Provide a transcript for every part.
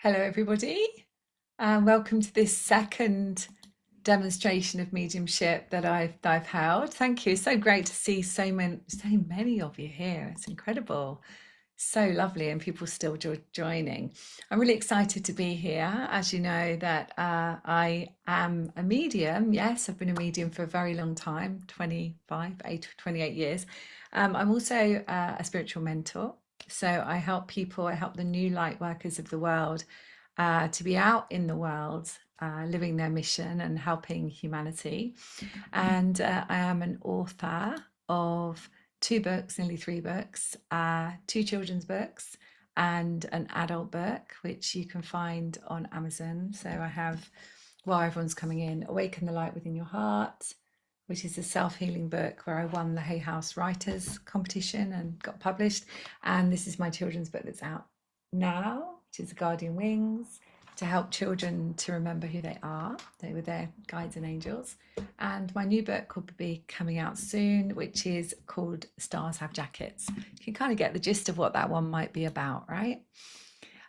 Hello, everybody, and welcome to this second demonstration of mediumship that I've held. Thank you. So great to see so many of you here. It's incredible, so lovely, and people still joining. I'm really excited to be here. As you know, that I am a medium. Yes, I've been a medium for a very long time, 28 years. I'm also a spiritual mentor. So I help people, I help the new light workers of the world to be out in the world, living their mission and helping humanity. And I am an author of two books, nearly three books, two children's books, and an adult book, which you can find on Amazon. So I have, while everyone's coming in, Awaken the Light Within Your Heart, which is a self-healing book where I won the Hay House Writers competition and got published. And this is my children's book that's out now, which is The Guardian Wings, to help children to remember who they are. They were their guides and angels. And my new book will be coming out soon, which is called Stars Have Jackets. You can kind of get the gist of what that one might be about, right?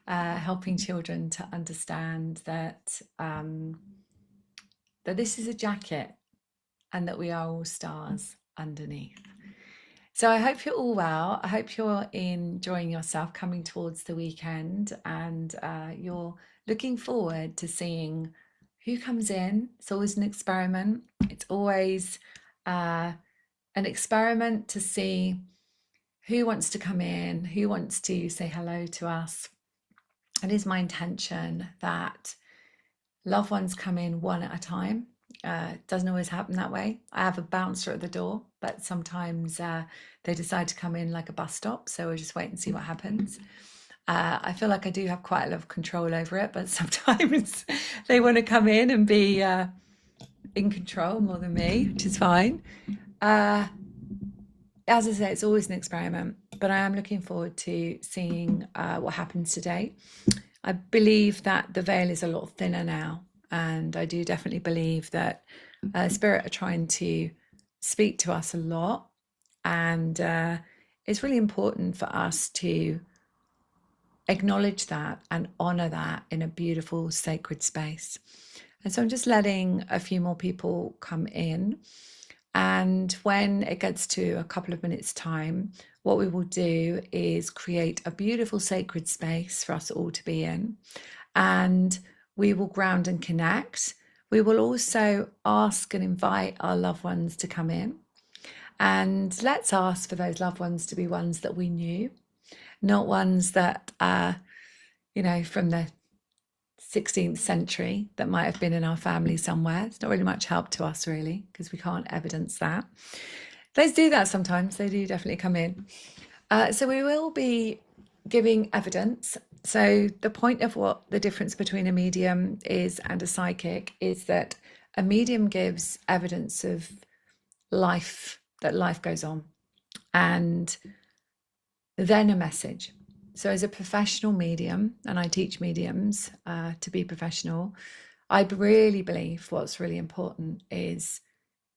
Helping children to understand that that this is a jacket and that we are all stars underneath. So I hope you're all well. I hope you're enjoying yourself coming towards the weekend, and you're looking forward to seeing who comes in. It's always an experiment. It's always an experiment to see who wants to come in, who wants to say hello to us. It is my intention that loved ones come in one at a time. It doesn't always happen that way. I have a bouncer at the door, but sometimes they decide to come in like a bus stop. So we'll just wait and see what happens. I feel like I do have quite a lot of control over it, but sometimes they want to come in and be in control more than me, which is fine. As I say, it's always an experiment, but I am looking forward to seeing what happens today. I believe that the veil is a lot thinner now, and I do definitely believe that Spirit are trying to speak to us a lot, and it's really important for us to acknowledge that and honor that in a beautiful, sacred space. And so I'm just letting a few more people come in. And when it gets to a couple of minutes' time, what we will do is create a beautiful sacred space for us all to be in. And we will ground and connect. We will also ask and invite our loved ones to come in. And let's ask for those loved ones to be ones that we knew, not ones that from the 16th century that might have been in our family somewhere. It's not really much help to us, really, because we can't evidence that. Let's do that sometimes. They do definitely come in. So we will be giving evidence. So the point of what the difference between a medium is and a psychic is that a medium gives evidence of life, that life goes on, and then a message. So as a professional medium, and I teach mediums to be professional, I really believe what's really important is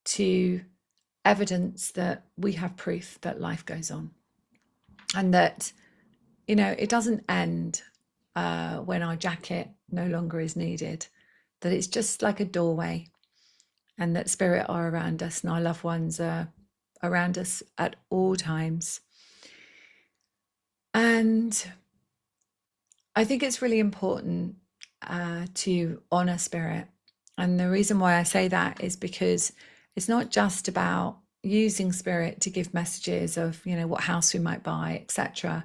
to evidence that we have proof that life goes on, and that, it doesn't end when our jacket no longer is needed, that it's just like a doorway, and that spirit are around us and our loved ones are around us at all times. And I think it's really important to honor spirit. And the reason why I say that is because it's not just about using spirit to give messages of, what house we might buy, etc.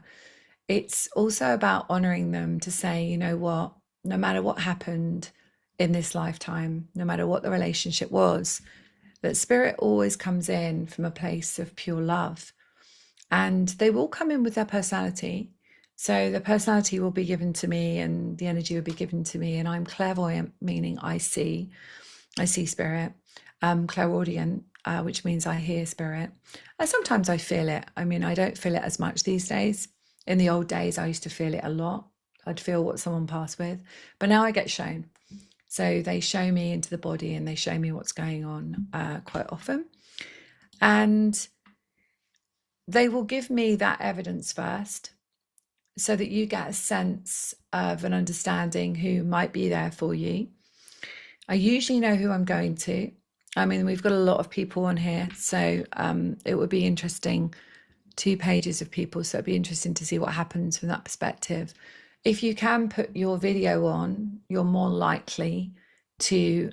It's also about honoring them to say, you know what, no matter what happened in this lifetime, no matter what the relationship was, that spirit always comes in from a place of pure love. And they will come in with their personality. So the personality will be given to me and the energy will be given to me. And I'm clairvoyant, meaning I see spirit. Clairaudient, which means I hear spirit. Sometimes I feel it. I mean, I don't feel it as much these days. In the old days, I used to feel it a lot. I'd feel what someone passed with. But now I get shown. So they show me into the body and they show me what's going on quite often. And they will give me that evidence first. so that you get a sense of an understanding who might be there for you. I usually know who I'm going to. I mean, we've got a lot of people on here, so it would be interesting. 2 pages of people, so it'd be interesting to see what happens from that perspective. If you can put your video on, you're more likely to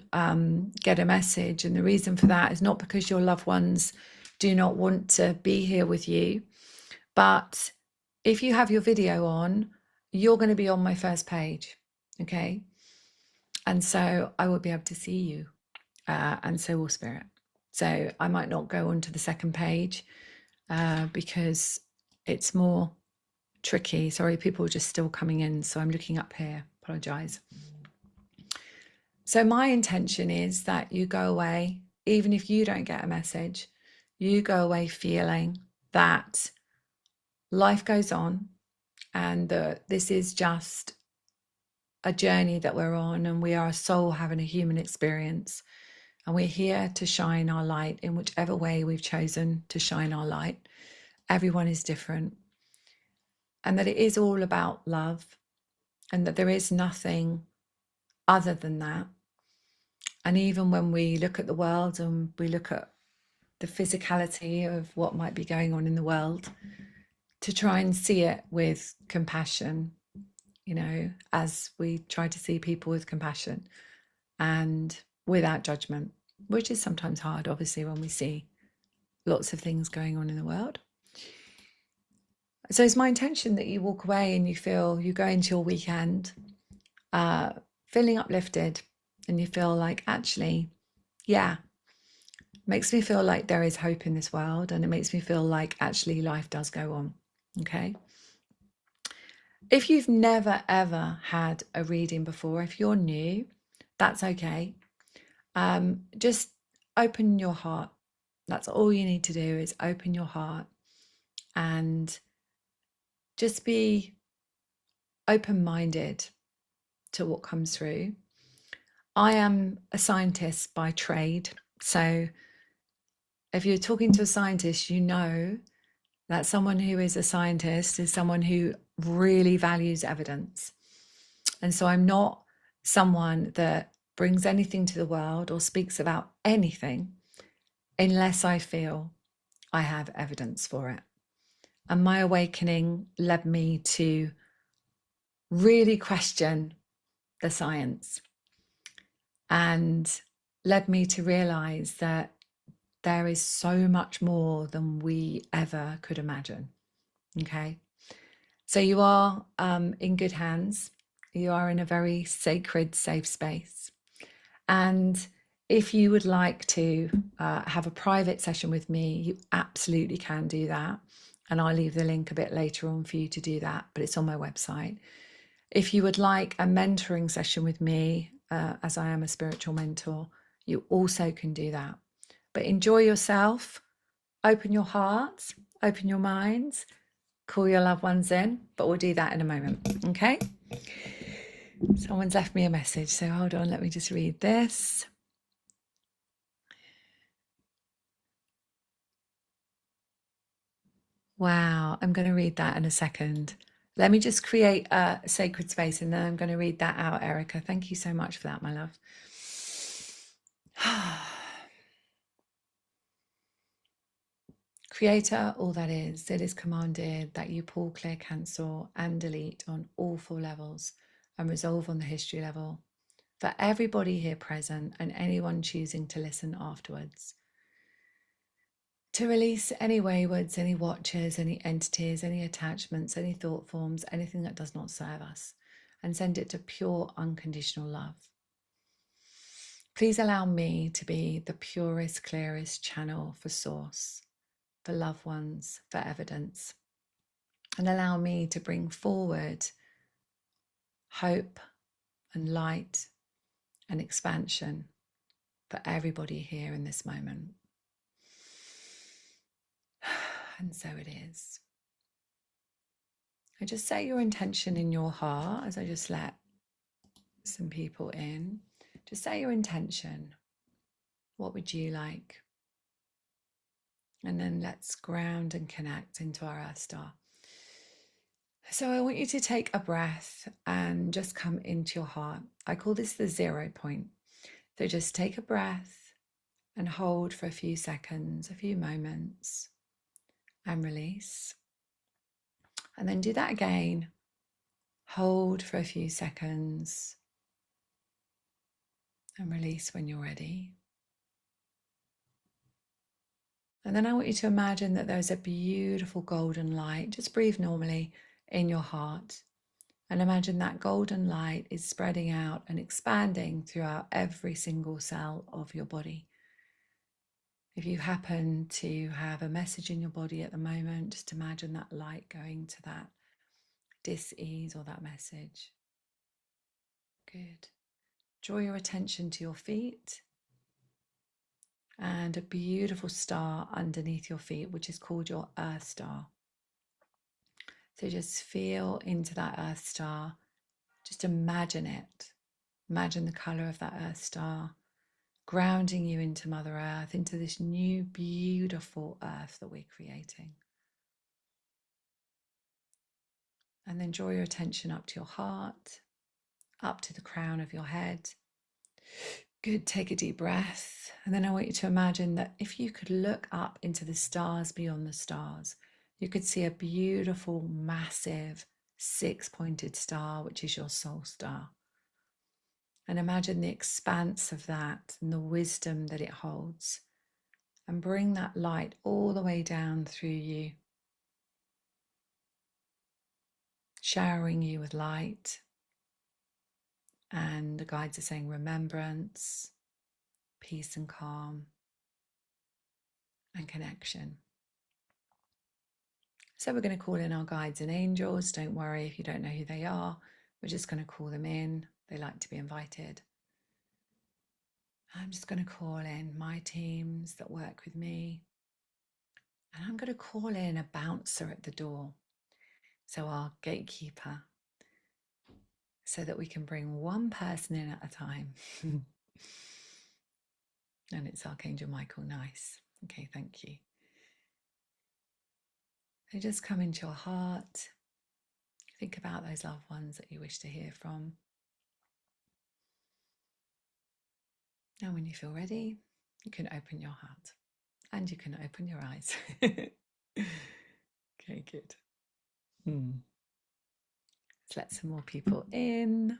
get a message. And the reason for that is not because your loved ones do not want to be here with you, but if you have your video on, you're going to be on my first page. Okay. And so I will be able to see you, and so will Spirit. So I might not go on to the second page because it's more tricky. Sorry, people are just still coming in, so I'm looking up here. Apologize. So my intention is that you go away, even if you don't get a message, you go away feeling that life goes on, and that this is just a journey that we're on, and we are a soul having a human experience, and we're here to shine our light in whichever way we've chosen to shine our light. Everyone is different, and that it is all about love, and that there is nothing other than that. And even when we look at the world and we look at the physicality of what might be going on in the world, to try and see it with compassion, as we try to see people with compassion and without judgment, which is sometimes hard, obviously, when we see lots of things going on in the world. So it's my intention that you walk away and you go into your weekend feeling uplifted, and you feel like, actually, yeah, makes me feel like there is hope in this world, and it makes me feel like actually life does go on. Okay. If you've never ever had a reading before, if you're new, that's okay. Just open your heart. That's all you need to do, is open your heart and just be open-minded to what comes through. I am a scientist by trade, so if you're talking to a scientist, you know that someone who is a scientist is someone who really values evidence. And so I'm not someone that brings anything to the world or speaks about anything unless I feel I have evidence for it. And my awakening led me to really question the science, and led me to realize that there is so much more than we ever could imagine. Okay. So you are in good hands. You are in a very sacred, safe space. And if you would like to have a private session with me, you absolutely can do that. And I'll leave the link a bit later on for you to do that, but it's on my website. If you would like a mentoring session with me, as I am a spiritual mentor, you also can do that. But enjoy yourself, open your hearts, open your minds, call your loved ones in, but we'll do that in a moment. Okay. Someone's left me a message, so hold on, let me just read this. Wow, I'm going to read that in a second. Let me just create a sacred space, and then I'm going to read that out, Erica. Thank you so much for that, my love. Creator, all that is, it is commanded that you pull, clear, cancel, and delete on all 4 levels, and resolve on the history level for everybody here present and anyone choosing to listen afterwards. To release any waywards, any watchers, any entities, any attachments, any thought forms, anything that does not serve us, and send it to pure, unconditional love. Please allow me to be the purest, clearest channel for source, for loved ones, for evidence, and allow me to bring forward hope and light and expansion for everybody here in this moment. And so it is. I just set your intention in your heart as I just let some people in. Just say your intention. What would you like? And then let's ground and connect into our Earth Star. So I want you to take a breath and just come into your heart. I call this the 0 point. So just take a breath and hold for a few seconds, a few moments, and release. And then do that again. Hold for a few seconds and release when you're ready. And then I want you to imagine that there's a beautiful golden light. Just breathe normally in your heart. And imagine that golden light is spreading out and expanding throughout every single cell of your body. If you happen to have a message in your body at the moment, just imagine that light going to that dis-ease or that message. Good. Draw your attention to your feet and a beautiful star underneath your feet, which is called your Earth Star. So just feel into that Earth Star. Just imagine it. Imagine the color of that Earth Star, grounding you into Mother Earth, into this new, beautiful Earth that we're creating. And then draw your attention up to your heart, up to the crown of your head. Good, take a deep breath. And then I want you to imagine that if you could look up into the stars beyond the stars, you could see a beautiful, massive, six-pointed star, which is your soul star. And imagine the expanse of that and the wisdom that it holds. And bring that light all the way down through you, showering you with light. And the guides are saying remembrance, peace and calm, and connection. So we're going to call in our guides and angels. Don't worry if you don't know who they are. We're just going to call them in. They like to be invited. I'm just going to call in my teams that work with me. And I'm going to call in a bouncer at the door. So our gatekeeper. So that we can bring one person in at a time. And it's Archangel Michael. Nice. Okay, thank you. So just come into your heart. Think about those loved ones that you wish to hear from. And when you feel ready, you can open your heart and you can open your eyes. Okay, good. Let's let some more people in.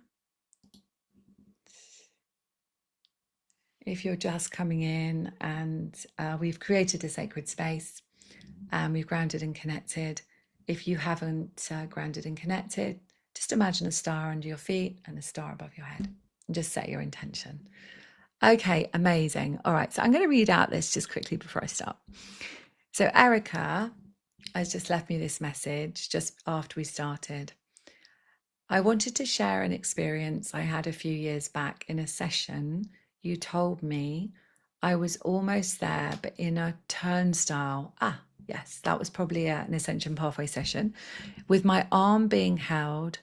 If you're just coming in and we've created a sacred space and we've grounded and connected. If you haven't grounded and connected, just imagine a star under your feet and a star above your head and just set your intention. Okay, amazing. All right, so I'm going to read out this just quickly before I start. So Erica has just left me this message just after we started. I wanted to share an experience I had a few years back in a session. You told me I was almost there, but in a turnstile. Yes, that was probably an Ascension Pathway session. With my arm being held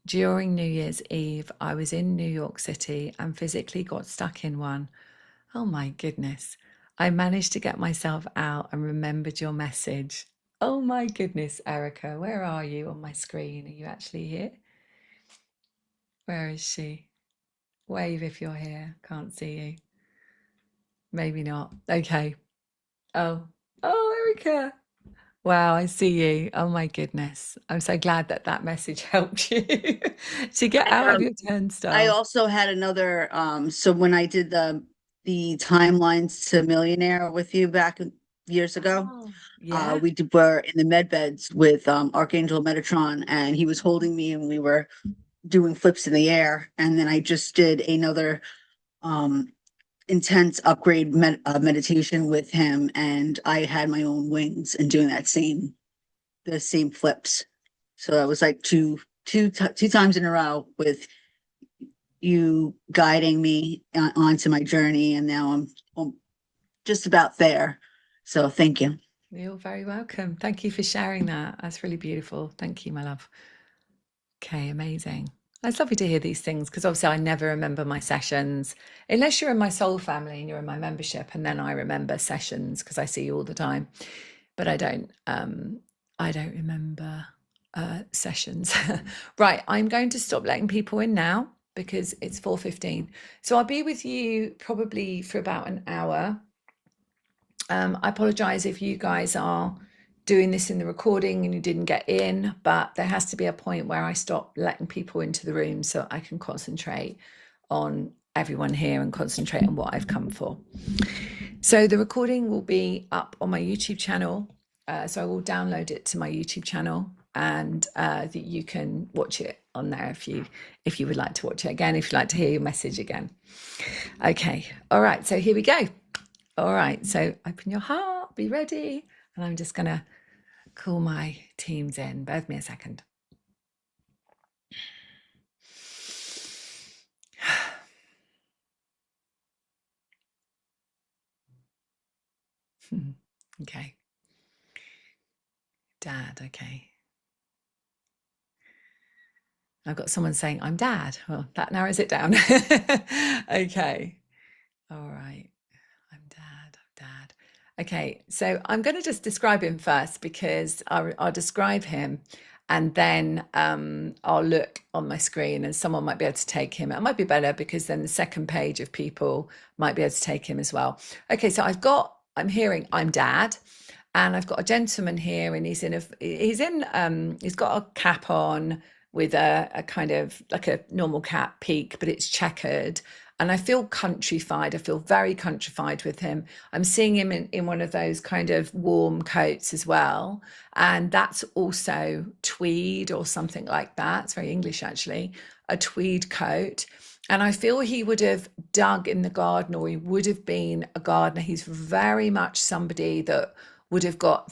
during New Year's Eve, I was in New York City and physically got stuck in one. Oh my goodness. I managed to get myself out and remembered your message. Oh my goodness, Erica, where are you on my screen? Are you actually here? Where is she? Wave if you're here. Can't see you. Maybe not. Okay. Oh, Erica. Wow, I see you. Oh my goodness. I'm so glad that that message helped you to get I, out of um, your I turnstile. also had another, so when I did the timelines to millionaire with you back years ago, Oh, yeah. were in the med beds with Archangel Metatron, and he was holding me, and we were doing flips in the air. And then I just did another um, intense upgrade meditation with him, and I had my own wings and doing the same flips. So I was like two times in a row with you guiding me onto my journey, and now I'm just about there. So thank you. You're very welcome. Thank you for sharing that. That's really beautiful. Thank you, my love. Okay, amazing. It's lovely to hear these things because obviously I never remember my sessions unless you're in my soul family and you're in my membership, and then I remember sessions because I see you all the time. But I don't remember sessions. Right, I'm going to stop letting people in now because it's 4:15. So I'll be with you probably for about an hour. I apologize if you guys are doing this in the recording and you didn't get in, but there has to be a point where I stop letting people into the room so I can concentrate on everyone here and concentrate on what I've come for. So the recording will be up on my YouTube channel. So I will download it to my YouTube channel, and that you can watch it on there if you would like to watch it again, if you'd like to hear your message again. Okay. All right. So here we go. All right. So open your heart, be ready. And I'm just going to call my teams in. Bear with me a second. Okay. Dad. Okay. I've got someone saying I'm dad. Well, that narrows it down. Okay. All right. I'm dad. I'm dad. Okay. So I'm going to just describe him first because I'll describe him, and then I'll look on my screen and someone might be able to take him. It might be better because then the second page of people might be able to take him as well. Okay. So I'm hearing I'm dad. And I've got a gentleman here, and he's got a cap on with a kind of like a normal cap peak, but it's checkered. And I feel countrified. I feel very countrified with him. I'm seeing him in one of those kind of warm coats as well. And that's also tweed or something like that. It's very English, actually, a tweed coat. And I feel he would have dug in the garden, or he would have been a gardener. He's very much somebody that would have got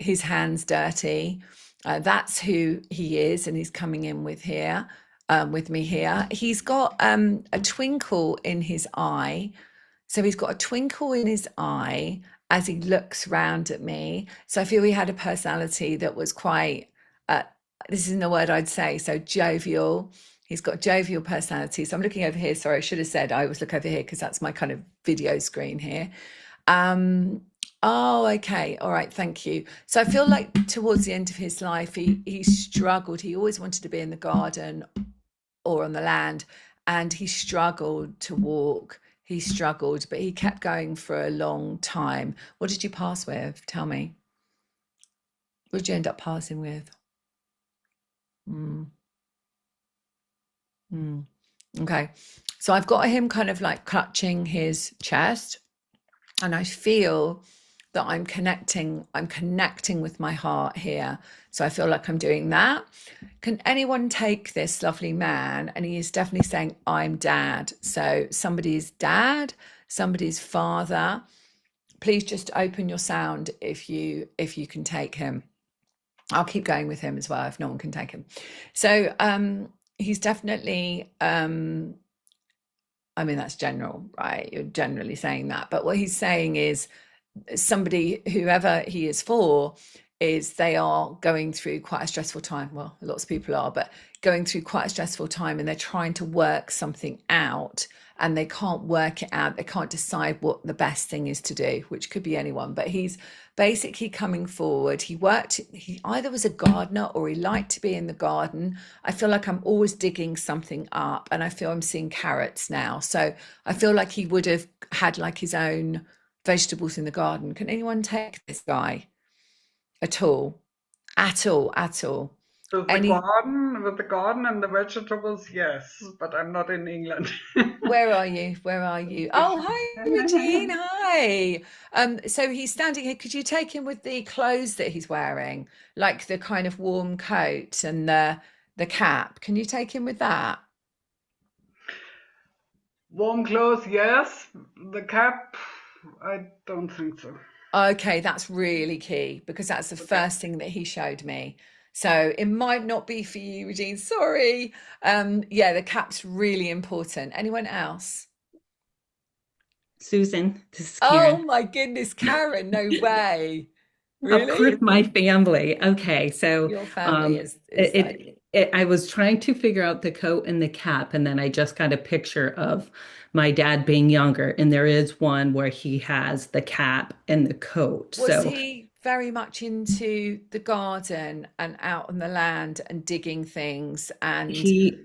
his hands dirty. That's who he is, and he's coming in with me here. He's got a twinkle in his eye. So he's got a twinkle in his eye as he looks round at me. So I feel he had a personality that was quite, this isn't a word I'd say, so jovial. He's got a jovial personality. So I'm looking over here. Sorry, I should have said I always look over here because that's my kind of video screen here. Oh, okay. All right. Thank you. So I feel like towards the end of his life, he struggled. He always wanted to be in the garden or on the land, and he struggled to walk. He struggled, but he kept going for a long time. What did you pass with? Tell me. What did you end up passing with? Mm, mm. Okay. So I've got him kind of like clutching his chest, and I feel that I'm connecting with my heart here. So I feel like I'm doing that. Can anyone take this lovely man? And he is definitely saying, I'm dad. So somebody's dad, somebody's father. Please just open your sound if you can take him. I'll keep going with him as well if no one can take him. So he's definitely I mean, that's general, right? You're generally saying that. But what he's saying is somebody, whoever he is for, is they are going through quite a stressful time. Well, lots of people are, but going through quite a stressful time, and they're trying to work something out, and they can't work it out. They can't decide what the best thing is to do, which could be anyone. But he's basically coming forward. He either was a gardener or he liked to be in the garden. I feel like I'm always digging something up, and I feel I'm seeing carrots now. So I feel like he would have had like his own vegetables in the garden. Can anyone take this guy at all? At all, at all. With the garden and the vegetables, yes, but I'm not in England. Where are you? Where are you? Oh, hi, Regine. Hi. So he's standing here. Could you take him with the clothes that he's wearing, like the kind of warm coat and the cap? Can you take him with that? Warm clothes, yes. The cap, I don't think so. Okay, that's really key because that's the first thing that he showed me. So it might not be for you, Regine. Sorry. Yeah, the cap's really important. Anyone else? Susan, this is Oh Karen. my goodness, Karen, no way. Of Really? course, my family. Okay, so Your family is like, I was trying to figure out the coat and the cap, and then I just got a picture of my dad being younger, and there is one where he has the cap and the coat. was So he very much into the garden and out on the land and digging things. And He,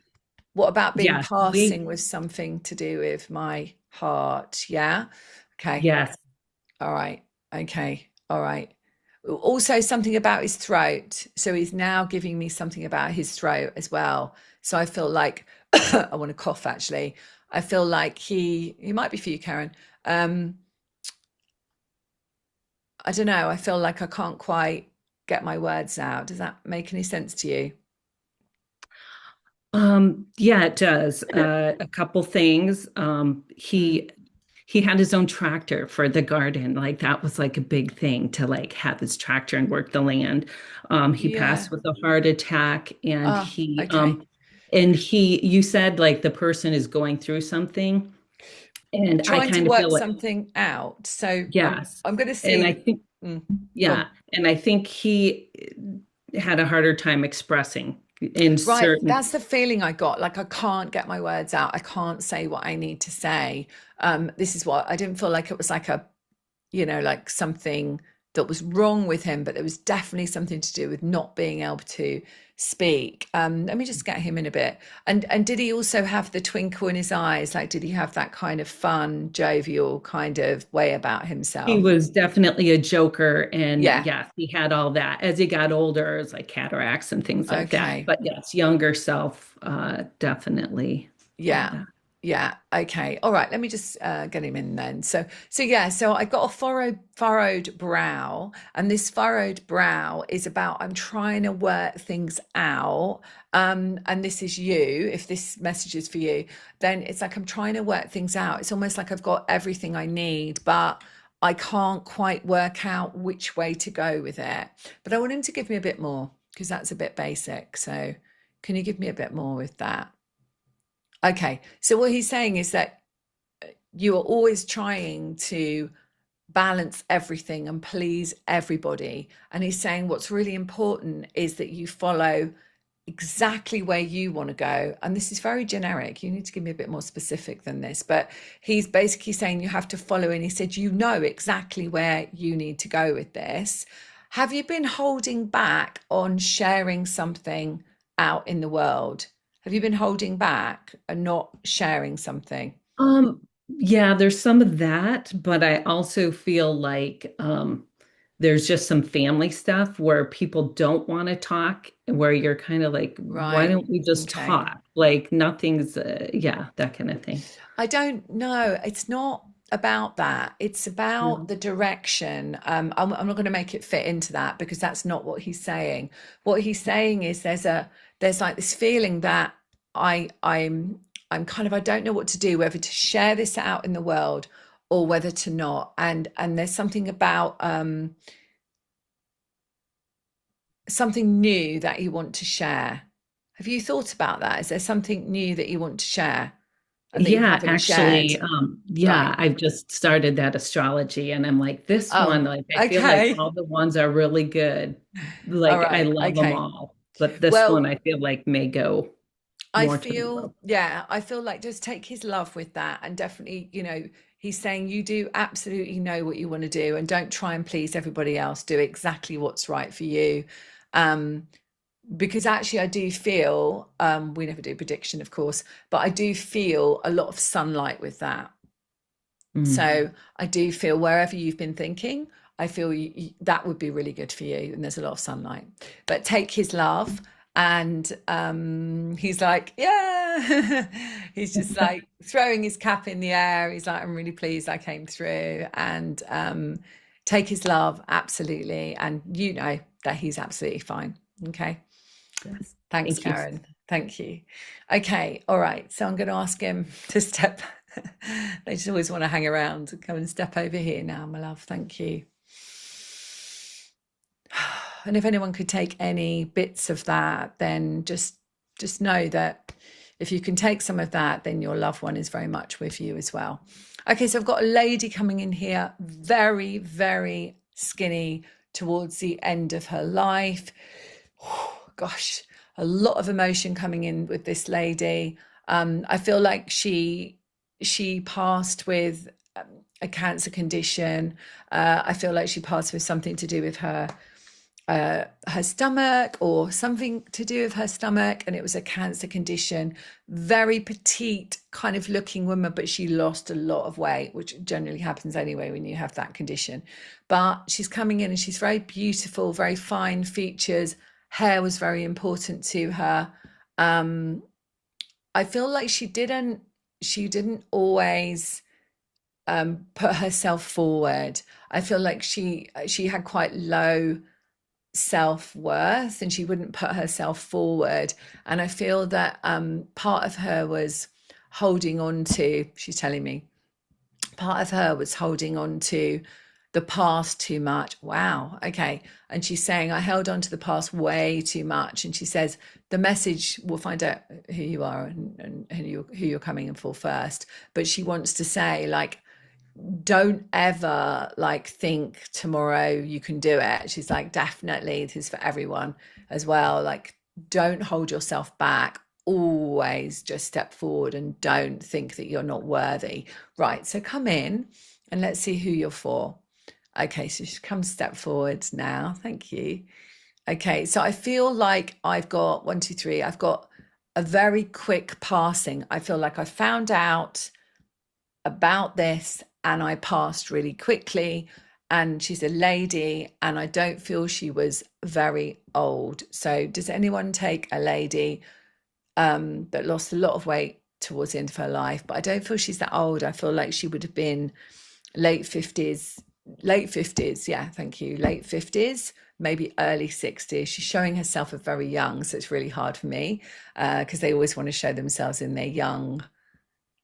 what about being yes, passing with something to do with my heart? Yeah. Okay. yes. All right. Okay. All right. Also, something about his throat. So he's now giving me something about his throat as well. So I feel like I want to cough actually. I feel like he might be for you, Karen. I don't know. I feel like I can't quite get my words out. Does that make any sense to you? Yeah, it does. A couple things. He had his own tractor for the garden. Like that was like a big thing to like have his tractor and work the land. He Yeah. passed with a heart attack Oh, okay. and you said like the person is going through something. And I Trying to kind of work feel like, something out. So yes. I'm going to And I see. think, Mm, go yeah. on. And I think he had a harder time expressing in Right, certain, that's the feeling I got. Like I can't get my words out. I can't say what I need to say. This is what I didn't feel like it was like a, like something that was wrong with him, but there was definitely something to do with not being able to speak. Let me just get him in a bit. And did he also have the twinkle in his eyes? Like, did he have that kind of fun, jovial kind of way about he himself? was definitely a joker. And Yeah. yes, he had all that. As he got older, it was like cataracts and things like that. Okay. But yes, younger self definitely had Yeah. that. Yeah. Okay. All right. Let me just get him in then. So yeah. So I've got a furrowed brow, and this furrowed brow is about I'm trying to work things out. And this is you. If this message is for you, then it's like I'm trying to work things out. It's almost like I've got everything I need, but I can't quite work out which way to go with it. But I want him to give me a bit more because that's a bit basic. So can you give me a bit more with that? Okay. So what he's saying is that you are always trying to balance everything and please everybody. And he's saying what's really important is that you follow exactly where you want to go. And this is very generic. You need to give me a bit more specific than this. But he's basically saying you have to follow. And he said, you know exactly where you need to go with this. Have you been holding back on sharing something out in the world? Have you been holding back and not sharing something? Yeah, there's some of that, but I also feel like there's just some family stuff where people don't want to talk, where you're kind of like, why Right. don't we just Okay. talk? Like nothing's, yeah, that kind of thing. I don't know. It's not about that. It's about No. the direction. I'm not going to make it fit into that because that's not what he's saying. What he's saying is there's like this feeling that I'm kind of I don't know what to do, whether to share this out in the world or whether to not. And there's something about something new that you want to share. Have you thought about that? Is there something new that you want to share and that you Yeah, haven't shared? actually, yeah, Right. I've just started that astrology and I'm like, this one, Oh, like, I feel like okay. all the ones are really good. All Like, I right. love them Okay. all, but this one Well, I feel like may go I more to the feel, world. yeah, I feel like just take his love with that and definitely, he's saying you do absolutely know what you want to do and don't try and please everybody else. Do exactly what's right for you. Um, because actually I do feel, we never do prediction, of course, but I do feel a lot of sunlight with that. Mm. So I do feel wherever you've been thinking, I feel that would be really good for you. And there's a lot of sunlight. But take his love. And he's like, yeah. He's just like throwing his cap in the air. He's like, I'm really pleased I came through. And take his love, absolutely. And you know that he's absolutely fine. Okay. Yes. Thanks, Thank you. Karen. Thank you. Okay, all right. So I'm going to ask him to step. They just always want to hang around. Come and step over here now, my love. Thank you. And if anyone could take any bits of that, then just know that if you can take some of that, then your loved one is very much with you as well. Okay, so I've got a lady coming in here, very, very skinny towards the end of her life. Gosh, a lot of emotion coming in with this lady. I feel like she passed with a cancer condition. I feel like she passed with something to do with her stomach, or something to do with her stomach, and it was a cancer condition. Very petite kind of looking woman, but she lost a lot of weight, which generally happens anyway when you have that condition. But she's coming in and she's very beautiful, very fine features. Hair was very important to her. I feel like she didn't always put herself forward. I feel like she had quite low self-worth, and she wouldn't put herself forward. And I feel that part of her was holding on to, she's telling me, part of her was holding on to the past too much. Wow. Okay. And she's saying, I held on to the past way too much. And she says, the message, we'll find out who you are and who you're coming in for first. But she wants to say, like, don't ever like think tomorrow you can do it. She's like, definitely, this is for everyone as well. Like, don't hold yourself back. Always just step forward and don't think that you're not worthy. Right. So come in and let's see who you're for. Okay. So she comes step forward now. Thank you. Okay. So I feel like I've got 1, 2, 3. I've got a very quick passing. I feel like I found out about this and I passed really quickly. And she's a lady, and I don't feel she was very old. So does anyone take a lady that lost a lot of weight towards the end of her life? But I don't feel she's that old. I feel like she would have been late 50s. Yeah, thank you. Late 50s, maybe early 60s. She's showing herself as very young. So it's really hard for me because they always want to show themselves in their young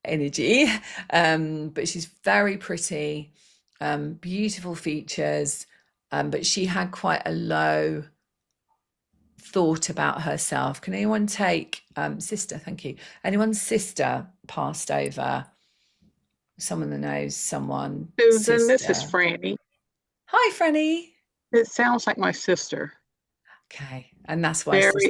energy. But she's very pretty, beautiful features, but she had quite a low thought about herself. Can anyone take sister? Thank you. Anyone's sister passed over? Someone that knows someone. Susan, this is Sister. Franny. Hi, Franny. It sounds like my sister. Okay, and that's why. Very,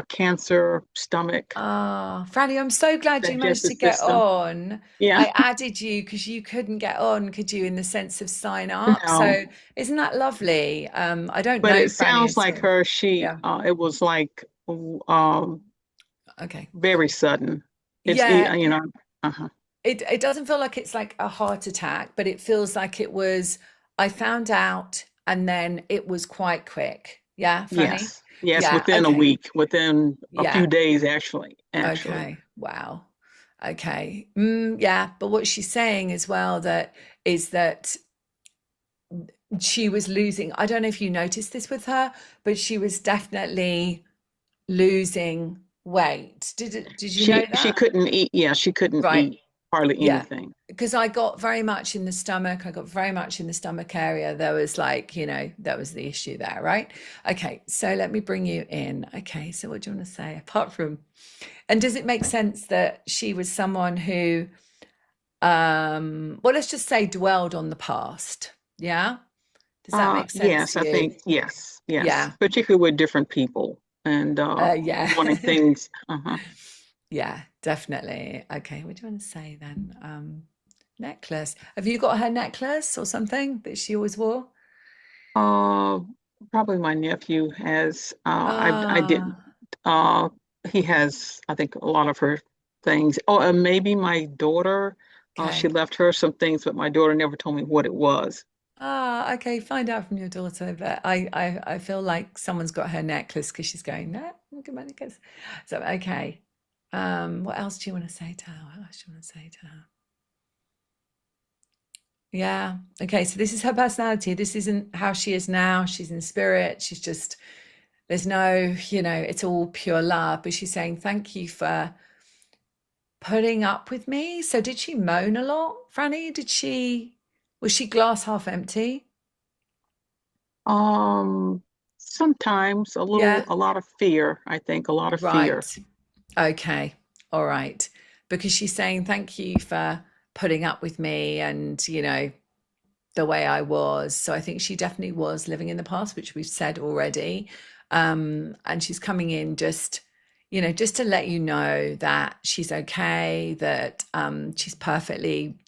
cancer, stomach, Franny, I'm so glad you managed to digestive get system. on. Yeah, I added you because you couldn't get on, could you, in the sense of sign up? no, So isn't that lovely? I don't but know it Franny sounds at like all. her. Yeah. It was like, Okay. very sudden. It's, Yeah. uh-huh. It doesn't feel like it's like a heart attack, but it feels like it was, I found out and then it was quite quick. Yeah, Franny? Yes, Yeah. within a Okay. week, within a few Yeah. days, actually. Okay. Wow. Okay. Yeah. But what she's saying as well is that she was losing. I don't know if you noticed this with her, but she was definitely losing weight. Did you know She that? couldn't eat. Yeah, she couldn't Right. eat hardly Yeah. anything. Because I got very much in the stomach. I got very much in the stomach area. There was like, that was the issue there, right? Okay, so let me bring you in. Okay, so what do you want to say apart from, and does it make sense that she was someone who, well, let's just say dwelled on the past? Yeah? Does that make sense Yes, to I you? think yes, Yeah. particularly with different people and Yeah. wanting things. Uh-huh. Yeah, definitely. Okay, what do you want to say then? Necklace. Have you got her necklace or something that she always wore? Uh, Probably my nephew has. I didn't. Ah, He has. I think a lot of her things. Oh, and maybe my daughter. She okay. left her some things, but my daughter never told me what it was. Okay. Find out from your daughter. But I feel like someone's got her necklace because she's going, no, look at my necklace. So, okay. What else do you want to say to her? What else do you want to say to her? Yeah. Okay. So this is her personality. This isn't how she is now. She's in spirit. She's just, there's no, it's all pure love. But she's saying, thank you for putting up with me. So did she moan a lot, Franny? Was she glass half empty? Um, Sometimes Yeah. a lot of fear. I think a lot of fear. Right. Okay. All right. Because she's saying, thank you for putting up with me and, the way I was. So I think she definitely was living in the past, which we've said already. And she's coming in just to let you know that she's okay, that she's perfectly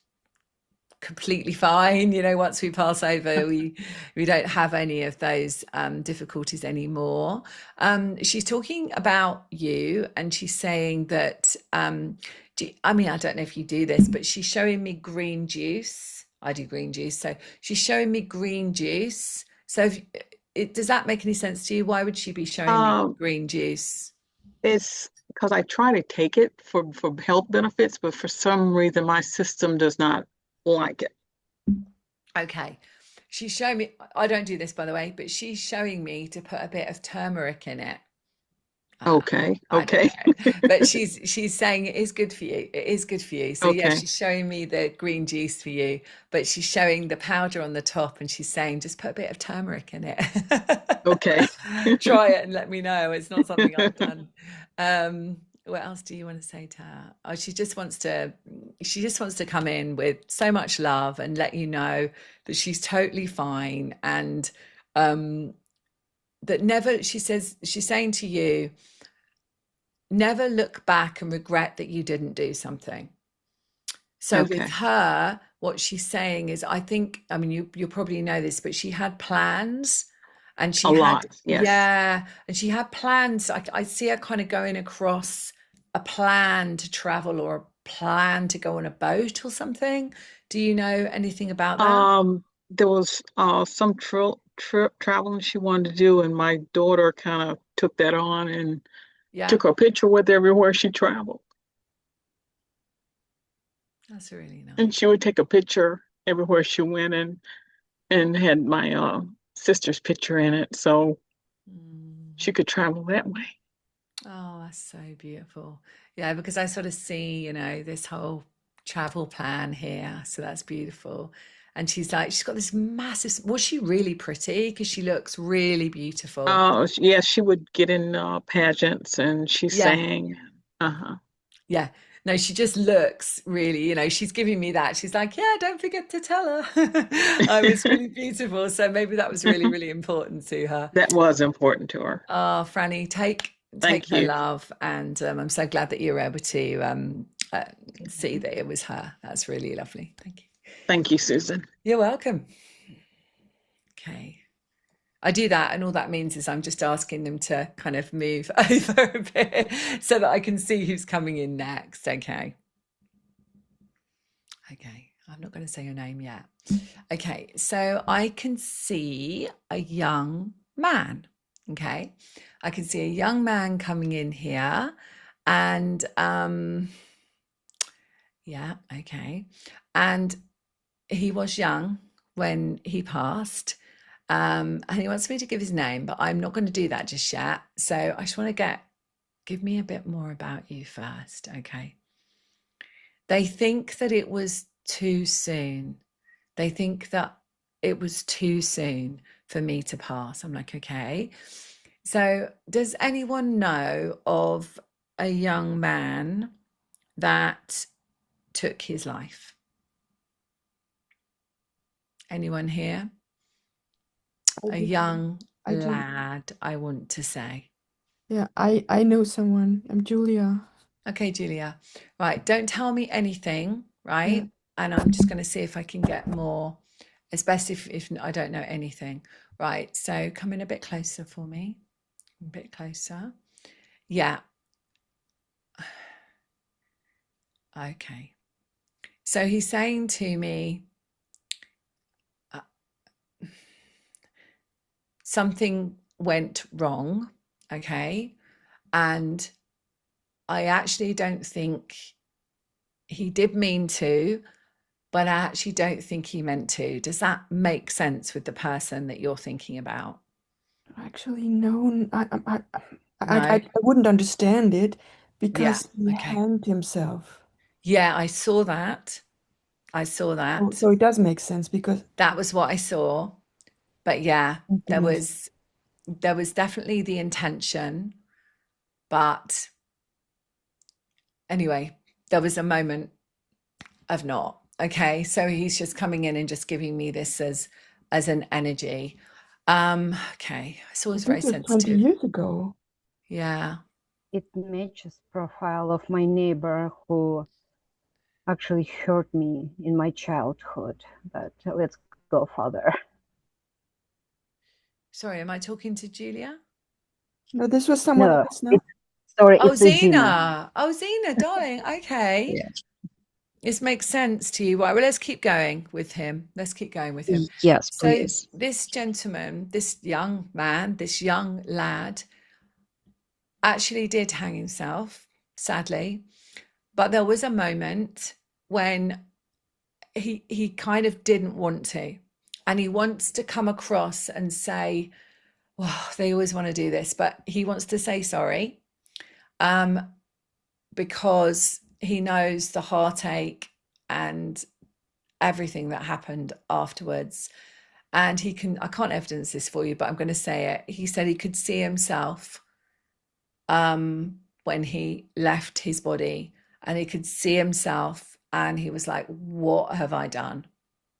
completely fine. You know, once we pass over, we don't have any of those difficulties anymore. She's talking about you, and she's saying that I mean, I don't know if you do this, but she's showing me green juice. I do green juice, so she's showing me green juice. So does that make any sense to you? Why would she be showing me Um, green juice? it's because I try to take it for health benefits, but for some reason my system does not like it. Okay. She's showing me, I don't do this by the way, but she's showing me to put a bit of turmeric in it. Okay, I don't okay, know. But she's saying it is good for you. It is good for you. So yeah, okay, she's showing me the green juice for you, but she's showing the powder on the top and she's saying just put a bit of turmeric in it. okay. Try it and let me know. It's not something I've done. What else do you want to say to her? Oh, she just wants to come in with so much love and let you know that she's totally fine, and that never, she says, she's saying to you, never look back and regret that you didn't do something. So with Okay. her, what she's saying is, I think, I mean, you probably know this, but she had plans, and A she had, lot, yes. yeah, and she had plans. I see her kind of going across a plan to travel or a plan to go on a boat or something. Do you know anything about that? There was some traveling she wanted to do, and my daughter kind of took that on and Yeah, took a picture with everywhere she traveled. that's really nice. And she would take a picture everywhere she went and had my sister's picture in it, so Mm. she could travel that way. Oh, that's so beautiful. Yeah, because I sort of see, you know, this whole travel plan here. So that's beautiful. And she's like, she's got this massive, was she really pretty? Because she looks really beautiful. Yes, she would get in pageants and she Yeah, sang. Uh-huh. yeah. No, she just looks really, you know, she's giving me that. She's like, yeah, don't forget to tell her. I was really beautiful. So maybe that was really, really important to her. That was important to her. Oh, Franny, take Thank her you. love, and I'm so glad that you were able to see that it was her. That's really lovely. Thank you. Thank you, Susan. You're welcome. Okay. I do that, and all that means is I'm just asking them to kind of move over a bit so that I can see who's coming in next. Okay. Okay. I'm not going to say your name yet. Okay. So I can see a young man. Okay. I can see a young man coming in here, and yeah, okay. And he was young when he passed. And he wants me to give his name, but I'm not going to do that just yet. So I just want to give me a bit more about you first. Okay. They think that it was too soon. They think that it was too soon for me to pass. I'm like, okay. So does anyone know of a young man that took his life? Anyone here? A young I do. lad, I want to say. Yeah, I know someone. I'm Julia. Okay, Julia. Right, don't tell me anything, Yeah. right? And I'm just going to see if I can get more, as best if I don't know anything. Right, so come in a bit closer for me. A bit closer. Yeah. Okay. So he's saying to me, uh, something went wrong, okay? And I actually don't think he did mean to, but I actually don't think he meant to. Does that make sense with the person that you're thinking about? Actually, no, No? I wouldn't understand it Yeah. because he Okay. hanged himself. Yeah, I saw that. I saw Oh, that. so it does make sense because, That was what I saw. But yeah, oh there goodness. was there was definitely the intention, but anyway, there was a moment of not. Okay, so he's just coming in and just giving me this as an energy. Okay, it's I always very think it was 20 sensitive. years ago. Yeah. It matches profile of my neighbor who actually hurt me in my childhood. But let's go further. Sorry, am I talking to Julia? No, this was someone No, else, no? sorry, Oh, it's Zina. Zena. Oh, Zena, darling. Okay. Yeah. This makes sense to you. Right, well, let's keep going with him. Let's keep going with him. Yes, So please. this gentleman, this young man, this young lad actually did hang himself, sadly. But there was a moment when he kind of didn't want to. And he wants to come across and say, well, they always want to do this, but he wants to say sorry. Because he knows the heartache and everything that happened afterwards. And he can, I can't evidence this for you, but I'm going to say it. He said he could see himself when he left his body, and he could see himself, and he was like, what have I done?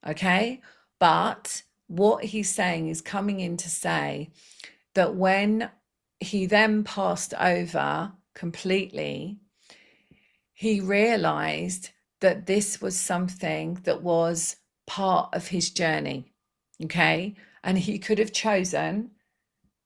Okay. But what he's saying is coming in to say that when he then passed over completely, he realized that this was something that was part of his journey. Okay. And he could have chosen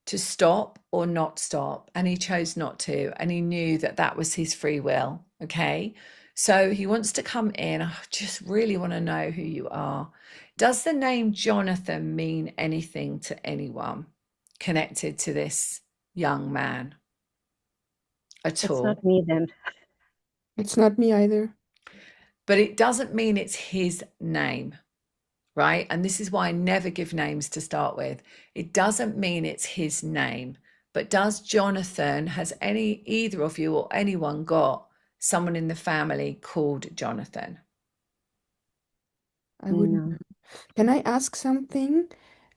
to stop or not stop, and he chose not to. And he knew that that was his free will. Okay. So he wants to come in. I just really want to know who you are. Does the name Jonathan mean anything to anyone connected to this young man at It's all? not me then. It's not me either. But it doesn't mean it's his name, right? And this is why I never give names to start with. It doesn't mean it's his name. But does Jonathan, has either of you or anyone got someone in the family called Jonathan? I wouldn't No. know. Can I ask something?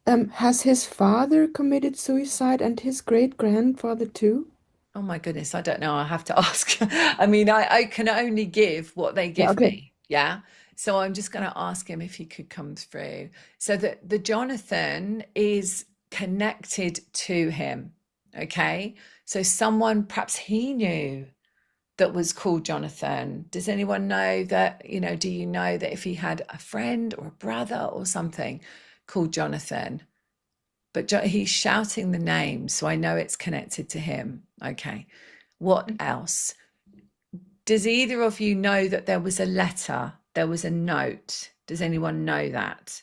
Has his father committed suicide and his great-grandfather too? Oh my goodness, I don't know. I have to ask. I mean, I can only give what they give okay. me. Yeah. So I'm just going to ask him if he could come through. So that the Jonathan is connected to him. Okay. So someone perhaps he knew that was called Jonathan. Does anyone know that, do you know that if he had a friend or a brother or something called Jonathan? But he's shouting the name, so I know it's connected to him. Okay. What else? Does either of you know that there was a letter? There was a note. Does anyone know that?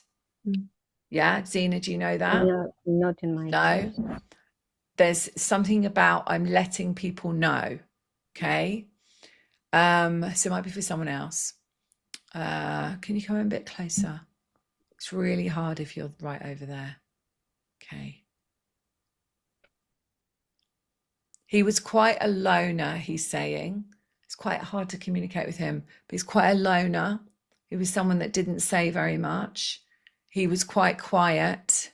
Yeah, Zena, do you know that? No, not in my No. case. There's something about I'm letting people know. Okay. So it might be for someone else. Can you come a bit closer? It's really hard if you're right over there. Okay. He was quite a loner, he's saying. It's quite hard to communicate with him, but he's quite a loner. He was someone that didn't say very much. He was quite quiet.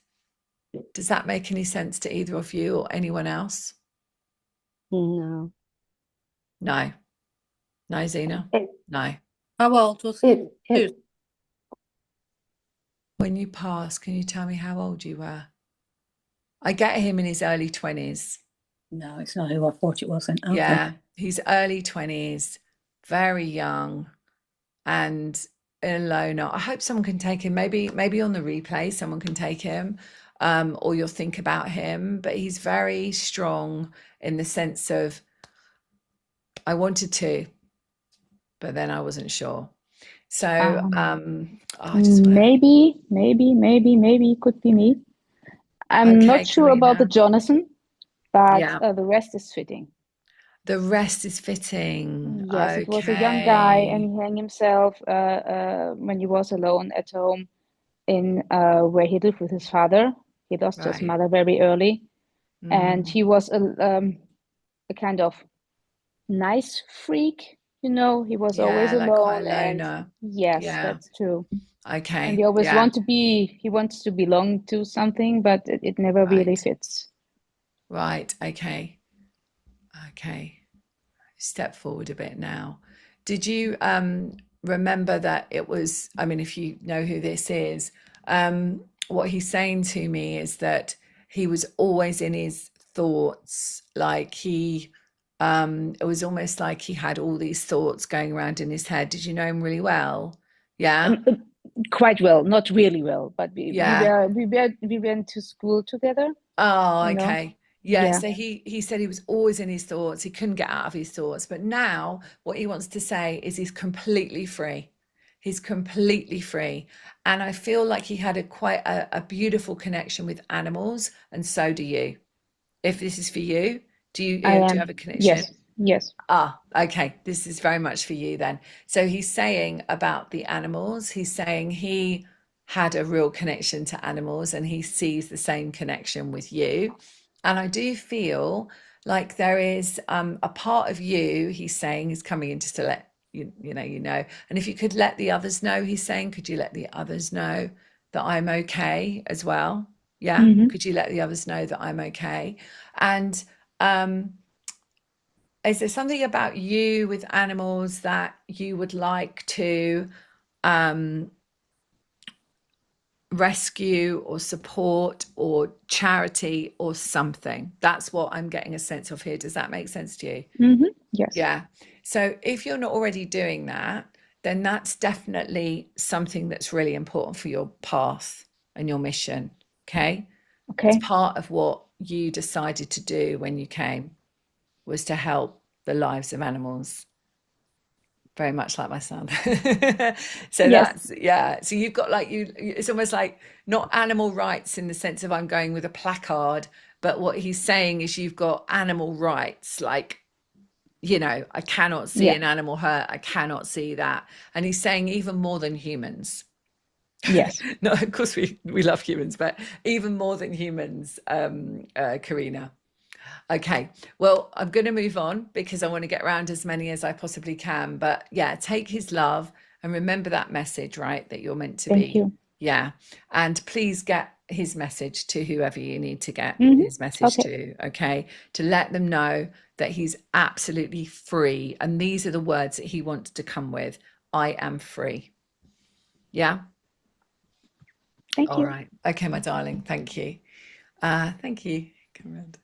Does that make any sense to either of you or anyone else? No. No. No, Zena? No. How old was he? When you passed, can you tell me how old you were? I get him in his early 20s. No, it's not who I thought it was then. Okay. Yeah, he's early 20s, very young, and a loner. I hope someone can take him. Maybe on the replay, someone can take him, or you'll think about him. But he's very strong in the sense of, I wanted to, but then I wasn't sure. So I just maybe it could be me. I'm Okay, not sure about the Karina. Jonathan, but Yeah. the rest is fitting. The rest is fitting. Yes, it was a young guy, and he hung himself when he was alone at home in where he lived with his father. He lost his Right. mother very early, and Mm. he was a kind of nice freak. He was always Yeah, like quite a alone, and loner. yes, Yeah. that's true. Okay. And he always Yeah. he wants to belong to something, but it never really Right. fits. Right. Okay. Okay. Step forward a bit now. Did you remember that it was, I mean, if you know who this is, what he's saying to me is that he was always in his thoughts, like he It was almost like he had all these thoughts going around in his head. Did you know him really well? Yeah. Quite well, not really well, but Yeah. we went to school together. Oh, You know? okay. Yeah. Yeah. So he said he was always in his thoughts. He couldn't get out of his thoughts. But now what he wants to say is he's completely free. He's completely free. And I feel like he had quite a beautiful connection with animals, and so do you. If this is for you, do you have a connection? Yes. Ah, okay. This is very much for you then. So he's saying about the animals, he's saying he had a real connection to animals and he sees the same connection with you. And I do feel like there is a part of you, he's saying, is coming in just to let you know. And if you could let the others know, he's saying, could you let the others know that I'm okay as well? Yeah. Could you let the others know that I'm okay? And is there something about you with animals that you would like to rescue or support or charity or something? That's what I'm getting a sense of here. Does that make sense to you? Yes. Yeah. So if you're not already doing that, then that's definitely something that's really important for your path and your mission. Okay. It's part of what you decided to do when you came, was to help the lives of animals. Very much like my son. So Yes. so you've got like it's almost like not animal rights in the sense of I'm going with a placard, but what he's saying is you've got animal rights, like, I cannot see an animal hurt, I cannot see that. And he's saying even more than humans. Yes. No, of course we love humans, but even more than humans, Karina. Okay, well, I'm going to move on because I want to get around as many as I possibly can. But yeah, take his love and remember that message, right? That you're meant to be. Thank you. Yeah. And please get his message to whoever you need to get his message to, okay? To let them know that he's absolutely free. And these are the words that he wants to come with. I am free. Yeah. Thank you. All right. Okay, my darling. Thank you. Thank you. Come around.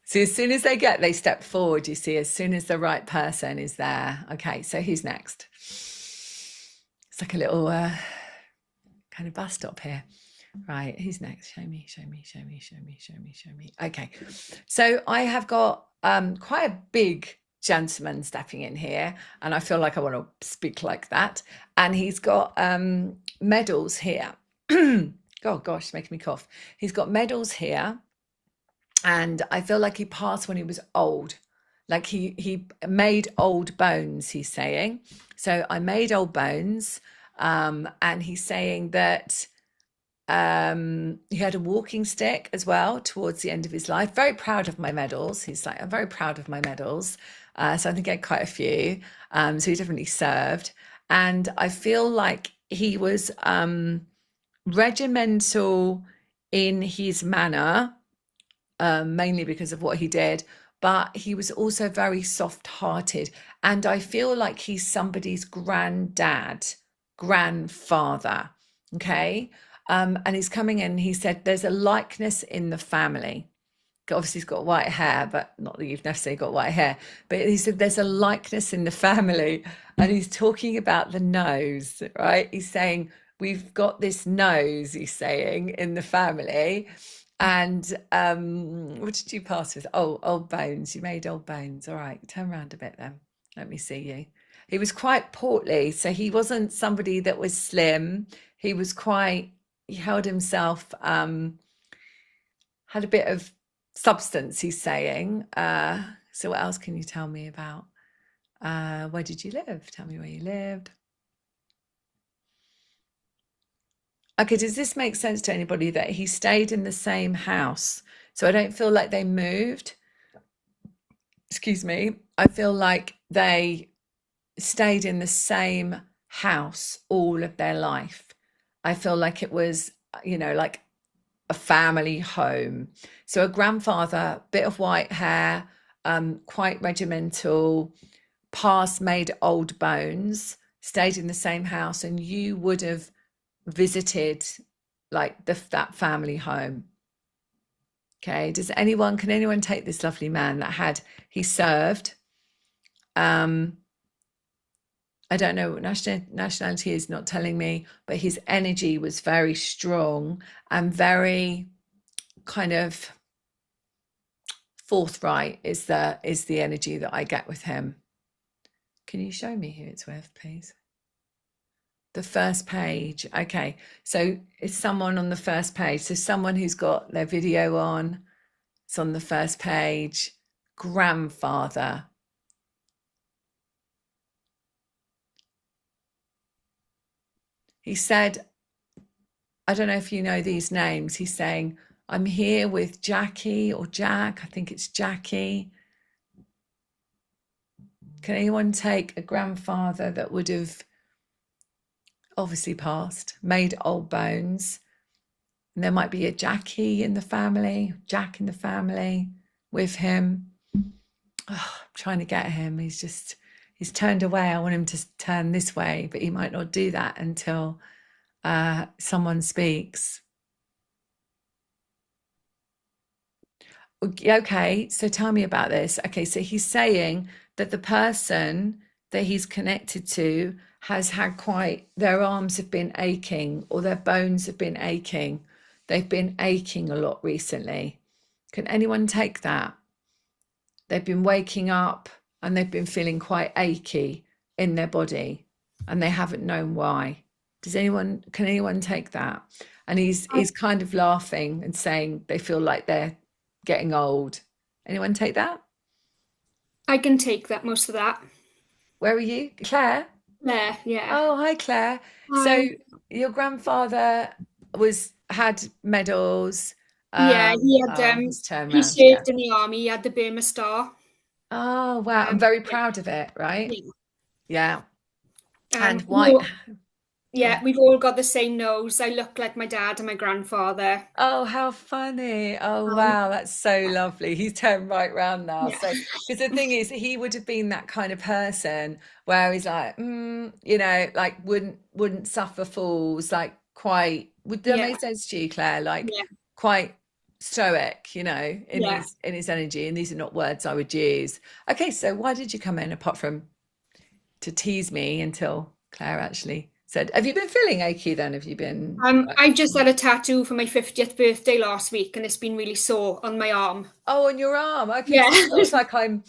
So as soon as they step forward, you see, as soon as the right person is there. Okay, so who's next? It's like a little kind of bus stop here. Right, who's next? Show me. Okay, so I have got quite a big gentleman stepping in here, and I feel like I want to speak like that. And he's got medals here. Oh gosh, making me cough. He's got medals here. And I feel like he passed when he was old, like he made old bones, he's saying. So I made old bones, and he's saying that he had a walking stick as well towards the end of his life. Very proud of my medals. He's like, I'm very proud of my medals. So I think I had quite a few. So he definitely served. And I feel like he was regimental in his manner, mainly because of what he did, but he was also very soft-hearted. And I feel like he's somebody's grandfather. Okay. And he's coming in, he said there's a likeness in the family. Obviously he's got white hair, but not that you've necessarily got white hair, but he said there's a likeness in the family. And he's talking about the nose, right? He's saying we've got this nose, he's saying, in the family. And what did you pass with? Oh, old bones. You made old bones. All right, turn around a bit then. Let me see you. He was quite portly, so he wasn't somebody that was slim. He was he held himself, had a bit of substance, he's saying. So what else can you tell me about? Where did you live? Tell me where you lived. Okay, does this make sense to anybody that he stayed in the same house? So I don't feel like they moved. Excuse me. I feel like they stayed in the same house all of their life. I feel like it was, like a family home. So a grandfather, bit of white hair, quite regimental, made old bones, stayed in the same house, and you would have visited like that family home. Okay, can anyone take this lovely man that he served, I don't know what nationality is, not telling me, but his energy was very strong and very kind of forthright is the energy that I get with him. Can you show me who it's with, please? The first page. Okay, so it's someone on the first page. So someone who's got their video on. It's on the first page. Grandfather. He said, I don't know if you know these names. He's saying, I'm here with Jackie or Jack. I think it's Jackie. Can anyone take a grandfather that would have obviously passed, made old bones? And there might be a Jackie in the family, Jack in the family with him. Oh, I'm trying to get him. He's turned away. I want him to turn this way, but he might not do that until someone speaks. Okay, so tell me about this. Okay, so he's saying that the person that he's connected to has had their arms have been aching or their bones have been aching. They've been aching a lot recently. Can anyone take that? They've been waking up and they've been feeling quite achy in their body and they haven't known why. Can anyone take that? And he's kind of laughing and saying they feel like they're getting old. Anyone take that? I can take that, most of that. Where are you? Claire? There, yeah. Oh, hi, Claire. Hi. So your grandfather had medals. Yeah, he had he served in the army. He had the Burma Star. Oh, wow. I'm very proud of it, right? Yeah. And white. Yeah, we've all got the same nose. I look like my dad and my grandfather. Oh, how funny. Oh, wow. That's so lovely. He's turned right round now. Yeah. So, because the thing is, he would have been that kind of person where he's like, like wouldn't suffer fools, like would that make sense to you, Claire? Like quite stoic, in his energy. And these are not words I would use. Okay, so why did you come in apart from to tease me until Claire actually said, have you been feeling achy then? Have you been? I've just had a tattoo for my 50th birthday last week and it's been really sore on my arm. Oh, on your arm. Okay. Yeah. So it feels like I'm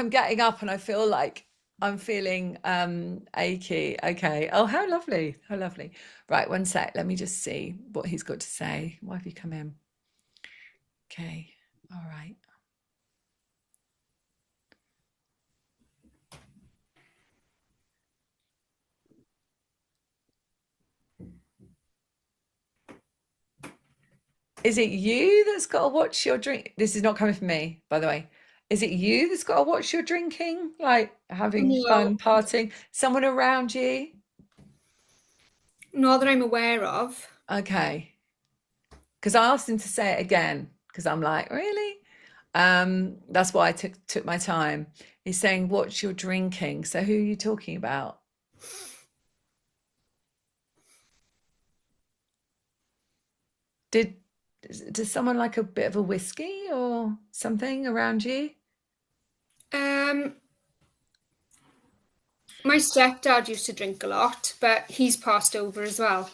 getting up and I feel like I'm feeling achy. Okay. Oh, how lovely. How lovely. Right, one sec. Let me just see what he's got to say. Why have you come in? Okay. All right. Is it you that's got to watch your drink? This is not coming from me, by the way. Is it you that's got to watch your drinking? Like having fun, partying? Someone around you? Not that I'm aware of. Okay. Because I asked him to say it again, because I'm like, really? That's why I took my time. He's saying, watch your drinking. So who are you talking about? Does someone like a bit of a whiskey or something around you? My stepdad used to drink a lot, but he's passed over as well.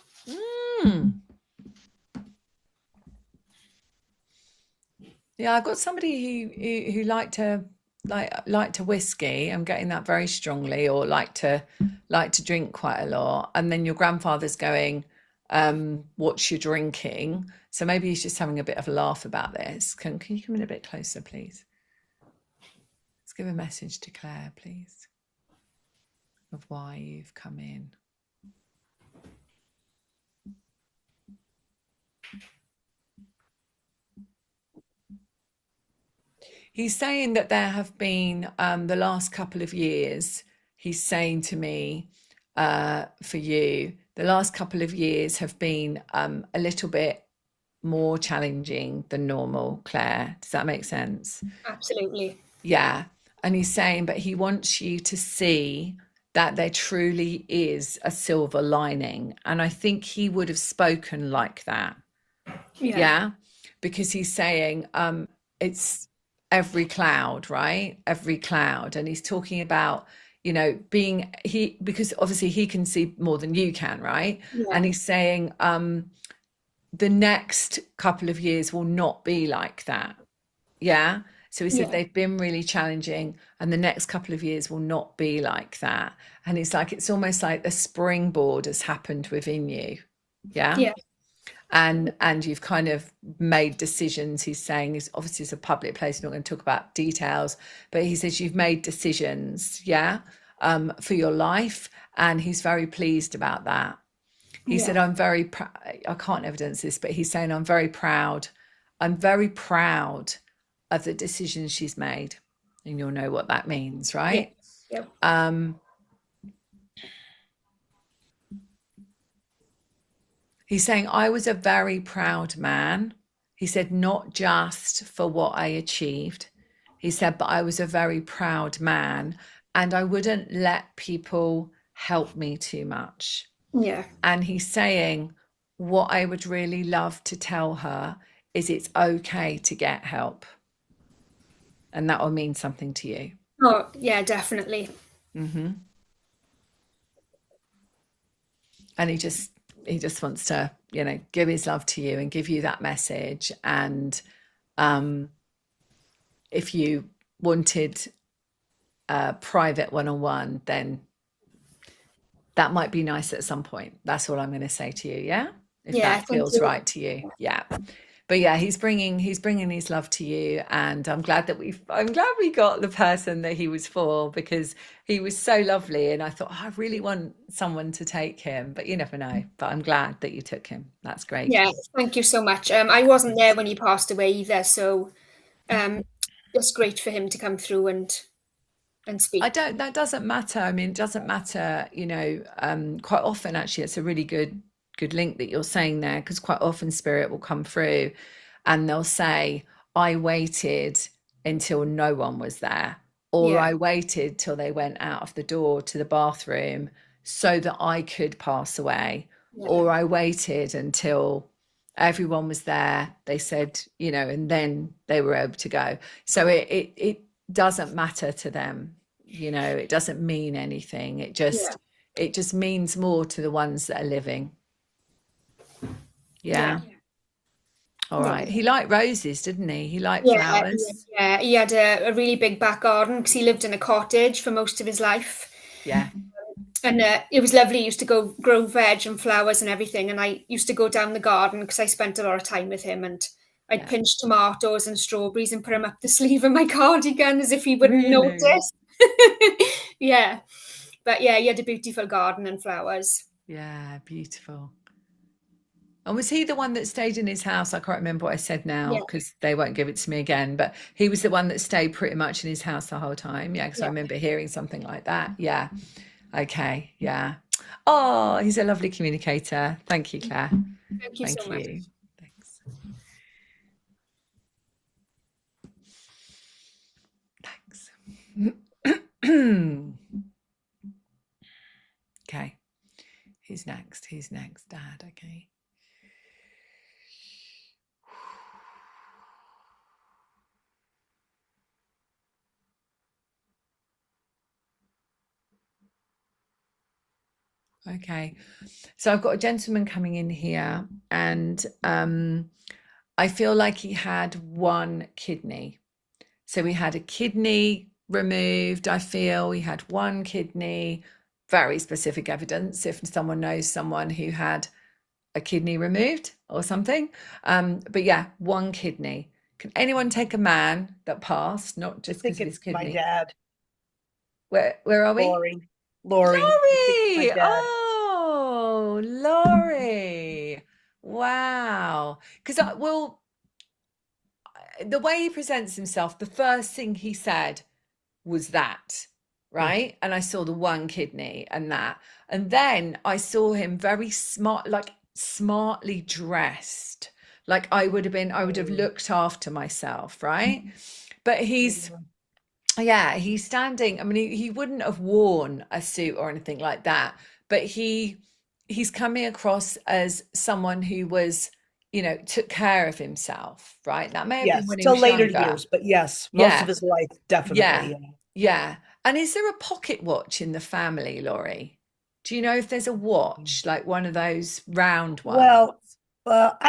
Yeah, I've got somebody who liked to whiskey. I'm getting that very strongly, or like to drink quite a lot. And then your grandfather's going, watch your drinking. So maybe he's just having a bit of a laugh about this. Can you come in a bit closer, please? Let's give a message to Claire, please, of why you've come in. He's saying that there have been the last couple of years, he's saying to me, for you, the last couple of years have been a little bit more challenging than normal, Claire. Does that make sense? Absolutely. Yeah. And he's saying, but he wants you to see that there truly is a silver lining. And I think he would have spoken like that. Yeah. because he's saying it's every cloud, right? Every cloud. And he's talking about, you know, because obviously he can see more than you can, right? Yeah. And he's saying the next couple of years will not be like that. Yeah. So he said Yeah. they've been really challenging, and the next couple of years will not be like that. And it's like, it's almost like a springboard has happened within you. Yeah. Yeah. And you've kind of made decisions. He's saying, is obviously it's a public place, not going to talk about details, but he says you've made decisions, yeah, for your life, and he's very pleased about that. He said, I'm very proud. I can't evidence this, but he's saying, I'm very proud. I'm very proud of the decisions she's made. And you'll know what that means, right? Yeah. He's saying, I was a very proud man. He said, not just for what I achieved. He said, but I was a very proud man, and I wouldn't let people help me too much. Yeah. And he's saying, what I would really love to tell her is it's okay to get help. And that will mean something to you. Oh, yeah, definitely. Mm-hmm. And he just wants to, you know, give his love to you and give you that message. And if you wanted a private one-on-one, then that might be nice at some point. That's all I'm going to say to you. Yeah. If that feels right to you. Yeah. But yeah, he's bringing his love to you, and I'm glad we got the person that he was for, because he was so lovely, and I thought, I really want someone to take him, but you never know. But I'm glad that you took him. That's great. Yeah, thank you so much. I wasn't there when he passed away either, so it's great for him to come through and speak. That doesn't matter. I mean, it doesn't matter, you know, quite often actually it's a really good link that you're saying there, because quite often spirit will come through and they'll say, I waited until no one was there, or I waited till they went out of the door to the bathroom so that I could pass away, or I waited until everyone was there, they said, you know, and then they were able to go. So it doesn't matter to them, you know, it doesn't mean anything. It just means more to the ones that are living. Yeah. All right. He liked roses, didn't he? He liked flowers. Yeah, he had a really big back garden because he lived in a cottage for most of his life. Yeah. And it was lovely. He used to go grow veg and flowers and everything. And I used to go down the garden because I spent a lot of time with him. And I'd pinch tomatoes and strawberries and put them up the sleeve of my cardigan as if he wouldn't notice. Yeah. But yeah, he had a beautiful garden and flowers. Yeah, beautiful. And was he the one that stayed in his house? I can't remember what I said now, because they won't give it to me again. But he was the one that stayed pretty much in his house the whole time. Yeah, because I remember hearing something like that. Yeah. Okay. Yeah. Oh, he's a lovely communicator. Thank you, Claire. Thank you so much. Thanks. Okay. Who's next? Dad. Okay. Okay, so I've got a gentleman coming in here, and I feel like he had one kidney. So he had a kidney removed. I feel he had one kidney. Very specific evidence if someone knows someone who had a kidney removed or something. But yeah, one kidney. Can anyone take a man that passed, not just because of his kidney? My dad. Where are we? Laurie. Oh, Laurie. Wow. Because the way he presents himself, the first thing he said was that, right? And I saw the one kidney and that. And then I saw him very smart, like smartly dressed. Like I would have looked after myself, right? But he's standing. I mean, he wouldn't have worn a suit or anything like that, but he's coming across as someone who was you know, took care of himself, right? That may have been Yes, when he till was later younger. years, but yes, most of Yeah, his life, yeah, definitely. yeah. And is there a pocket watch in the family, Laurie? Do you know if there's a watch, like one of those round ones? Well,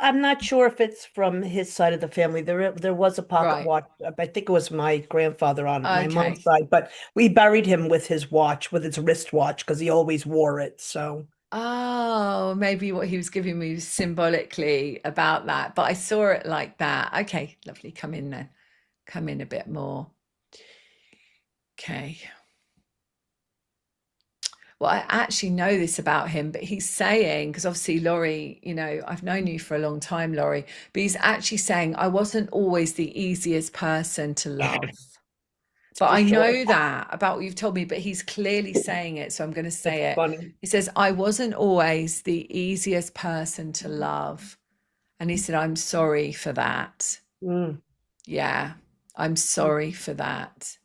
I'm not sure if it's from his side of the family. There was a pocket Right. watch. I think it was my grandfather on my Okay. mom's side, but we buried him with his watch, with his wristwatch, because he always wore it. So Oh, maybe what he was giving me was symbolically about that, but I saw it like that. Okay, lovely. Come in then. Come in a bit more. Okay. Well, I actually know this about him, but he's saying, because obviously, Laurie, you know, I've known you for a long time, Laurie, but he's actually saying, I wasn't always the easiest person to love. But I know that about what you've told me, but he's clearly saying it. So I'm going to say it. funny. He says, I wasn't always the easiest person to love. And he said, I'm sorry for that. Mm. Yeah, I'm sorry for that.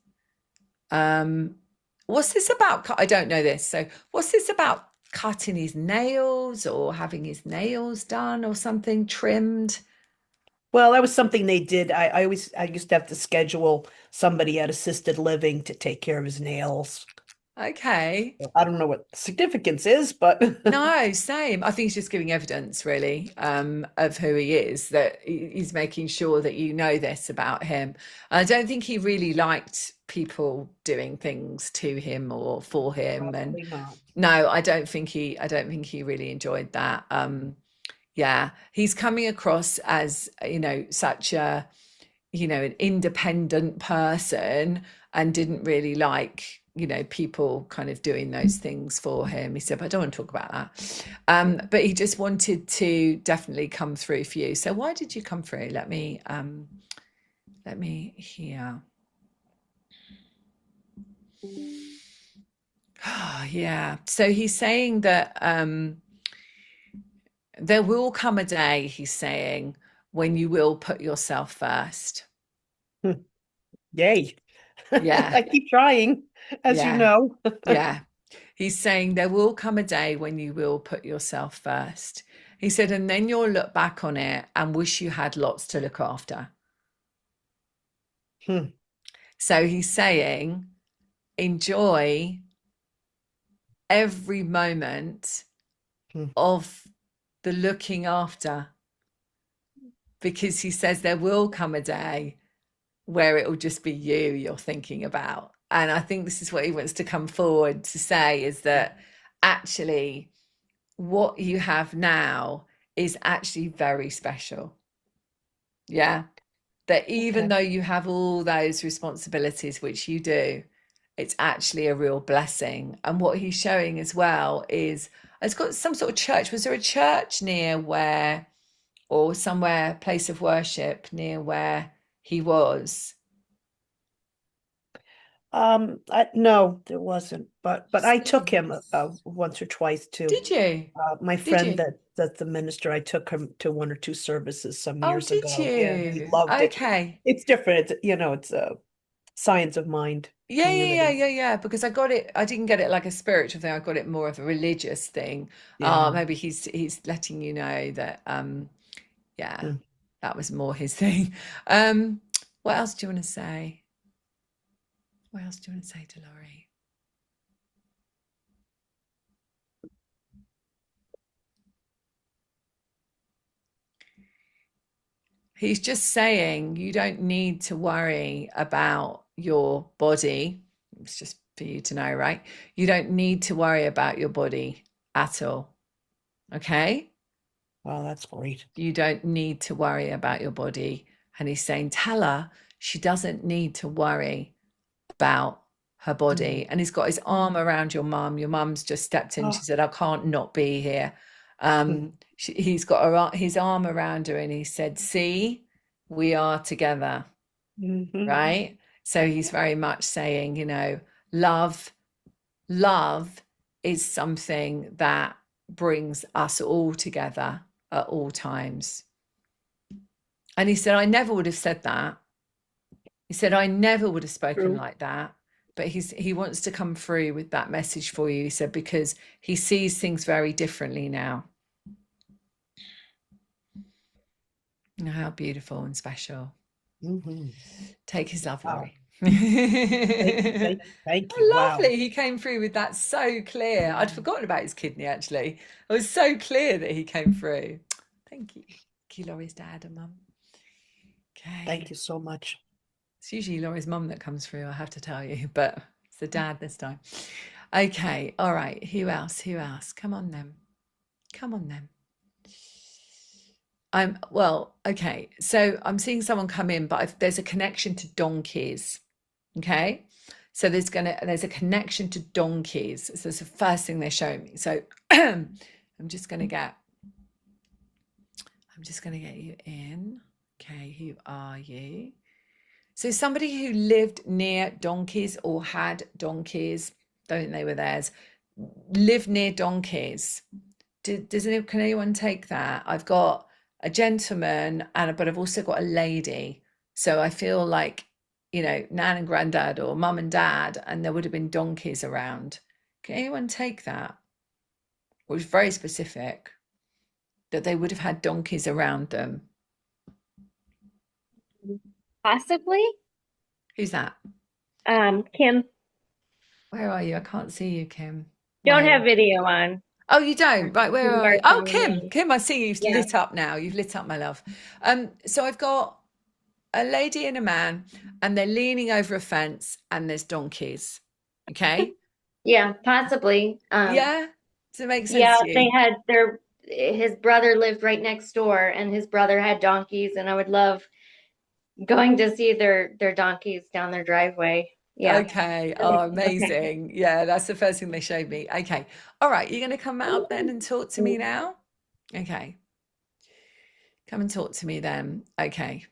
What's this about? I don't know this. So what's this about cutting his nails or having his nails done or something trimmed? Well, that was something they did. I used to have to schedule somebody at assisted living to take care of his nails. Okay. I don't know what the significance is, but No, same. I think he's just giving evidence really of who he is, that he's making sure that you know this about him. I don't think he really liked people doing things to him or for him. Probably And not. no, I don't think he really enjoyed that. Yeah, he's coming across as, you know, such a, you know, an independent person and didn't really like, you know, people kind of doing those things for him. He said, but I don't want to talk about that. But he just wanted to definitely come through for you. So why did you come through? Let me hear. Yeah. So he's saying that there will come a day, he's saying, when you will put yourself first. Yay. Yeah. I keep trying, as you know. Yeah. He's saying there will come a day when you will put yourself first. He said, and then you'll look back on it and wish you had lots to look after. So he's saying, enjoy every moment of the looking after, because he says there will come a day where it will just be you're thinking about. And I think this is what he wants to come forward to say, is that actually what you have now is actually very special. Yeah. That even though you have all those responsibilities, which you do, it's actually a real blessing. And what he's showing as well is it's got some sort of church. Was there a church near where, or somewhere, place of worship near where he was? No, there wasn't. But I took him once or twice too. Did you? My friend that's the minister, I took him to one or two services some years ago. Did you? Yeah, he loved it. Okay. It's different. It's, you know, it's a science of mind. Yeah. Because I got it. I didn't get it like a spiritual thing. I got it more of a religious thing. Maybe he's letting you know that. That was more his thing. What else do you want to say? What else do you want to say to Laurie? He's just saying you don't need to worry about your body. It's just for you to know, right? You don't need to worry about your body at all. Okay? Oh, that's great. You don't need to worry about your body. And he's saying, tell her she doesn't need to worry about her body. And he's got his arm around your mum. Your mum's just stepped in. She said, I can't not be here. He's got his arm around her and he said, see, we are together. Right? So he's very much saying, you know, love is something that brings us all together at all times. And he said, I never would have said that. He said, I never would have spoken like that. But he wants to come through with that message for you. He said, because he sees things very differently now. How beautiful and special. Mm-hmm. Take his love, Wow. Laurie. Thank you. Wow. Lovely. He came through with that so clear. I'd forgotten about his kidney, actually. It was so clear that he came through. Thank you. Thank you, Laurie's dad and mum. Okay. Thank you so much. It's usually Laurie's mum that comes through, I have to tell you, but it's the dad this time. Okay. All right. Who else? Who else? Come on then. Come on then. Okay. So I'm seeing someone come in, but there's a connection to donkeys. Okay. So there's a connection to donkeys. So it's the first thing they're showing me. So I'm just gonna get you in. Okay, who are you? So somebody who lived near donkeys or had donkeys, don't think they were theirs, lived near donkeys. Can anyone take that? I've got a gentleman but I've also got a lady. So I feel like, nan and granddad or mum and dad, and there would have been donkeys around. Can anyone take that? It was very specific that they would have had donkeys around them. Possibly. Who's that? Kim. Where are you? I can't see you, Kim. Don't have video on. Oh, you don't? Right, where are you? Oh, Kim. Kim, I see you've lit up now. You've lit up, my love. So I've got a lady and a man, and they're leaning over a fence, and there's donkeys. Okay? Yeah, possibly. Yeah? Does it make sense Yeah, to you? they had his brother lived right next door, and his brother had donkeys, and I would love going to see their donkeys down their driveway. Yeah. Okay. Oh, amazing. Okay. Yeah, that's the first thing they showed me. Okay. All right. You're going to come out then and talk to me now? Okay. Come and talk to me then. Okay.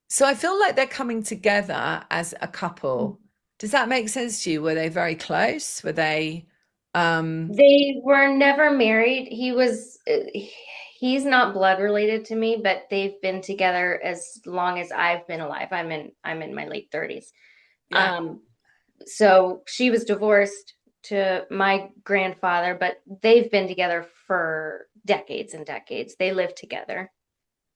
So I feel like they're coming together as a couple. Does that make sense to you? Were they very close? Were they They were never married. He's not blood related to me, but they've been together as long as I've been alive. I'm in my late 30s. Yeah. So she was divorced to my grandfather, but they've been together for decades and decades. They lived together.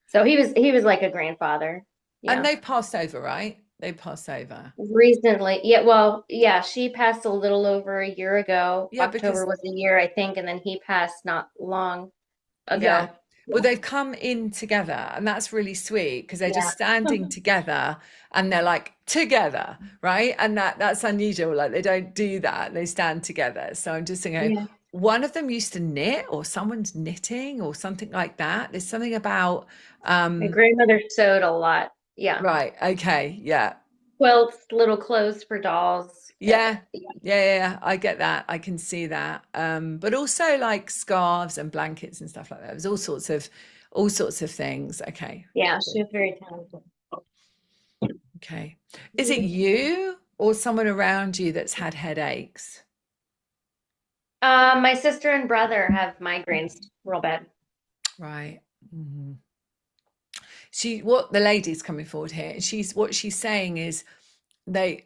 So he was like a grandfather. Yeah. And they passed over, right? They passed over recently. Yeah. Well, yeah, she passed a little over a year ago. Yeah, October was a year, I think, and then he passed not long ago. Yeah. Well, they've come in together, and that's really sweet because they're just standing together and they're like together, right? And that's unusual. Like they don't do that. They stand together. So I'm just thinking one of them used to knit, or someone's knitting or something like that. There's something about my grandmother sewed a lot. Yeah. Right. Okay. Yeah. Quilts, little clothes for dolls. Yeah. I get that. I can see that. But also like scarves and blankets and stuff like that. There's all sorts of things. Okay. Yeah, she was very talented. Okay. Is it you or someone around you that's had headaches? My sister and brother have migraines real bad. Right. Mm-hmm. What the lady's coming forward here, what she's saying is they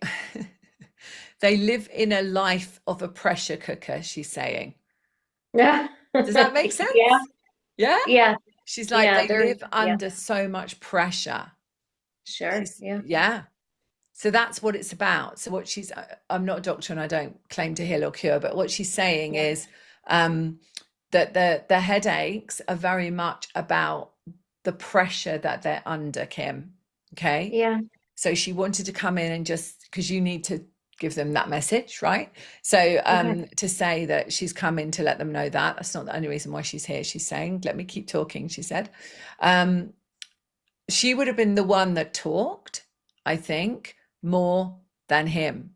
live in a life of a pressure cooker, she's saying. Yeah. Does that make sense? Yeah. Yeah? Yeah. She's like, they live under so much pressure. Sure. Yeah. So that's what it's about. So I'm not a doctor and I don't claim to heal or cure, but what she's saying is that the headaches are very much about the pressure that they're under, Kim. Okay. Yeah. So she wanted to come in and just because you need to give them that message, right? So to say that she's come in to let them know that's not the only reason why she's here. She's saying, let me keep talking, she said. She would have been the one that talked, I think, more than him,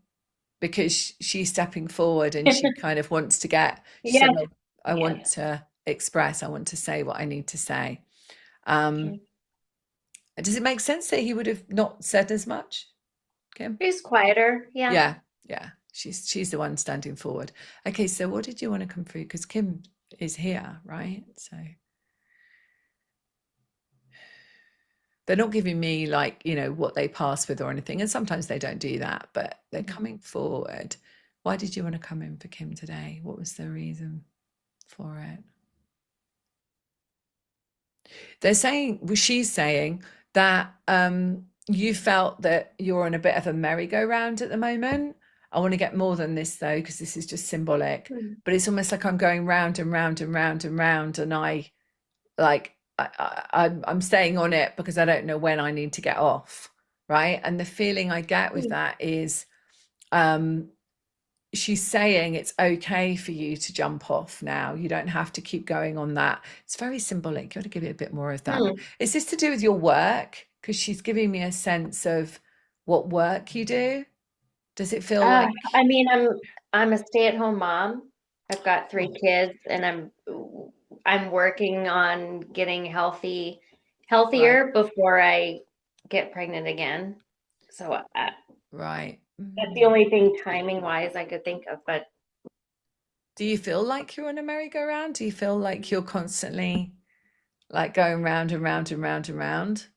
because she's stepping forward and she kind of wants to get I want to express, I want to say what I need to say. Does it make sense that he would have not said as much, Kim? He's quieter. Yeah. She's the one standing forward. Okay, so what did you want to come through? Because Kim is here, right? So they're not giving me like, what they pass with or anything. And sometimes they don't do that, but they're coming forward. Why did you want to come in for Kim today? What was the reason for it? They're saying, well, she's saying that you felt that you're on a bit of a merry-go-round at the moment. I want to get more than this though, because this is just symbolic, but it's almost like I'm going round and round and round and round, and I'm staying on it because I don't know when I need to get off, right? And the feeling I get with that is she's saying it's okay for you to jump off now. You don't have to keep going on that. It's very symbolic. You got to give it a bit more of that. Is this to do with your work? Because she's giving me a sense of what work you do. Does it feel like? I mean, I'm a stay-at-home mom. I've got 3 kids, and I'm working on getting healthier before I get pregnant again. So right. That's the only thing timing wise I could think of. But do you feel like you're on a merry-go-round? Do you feel like you're constantly like going round and round and round and round?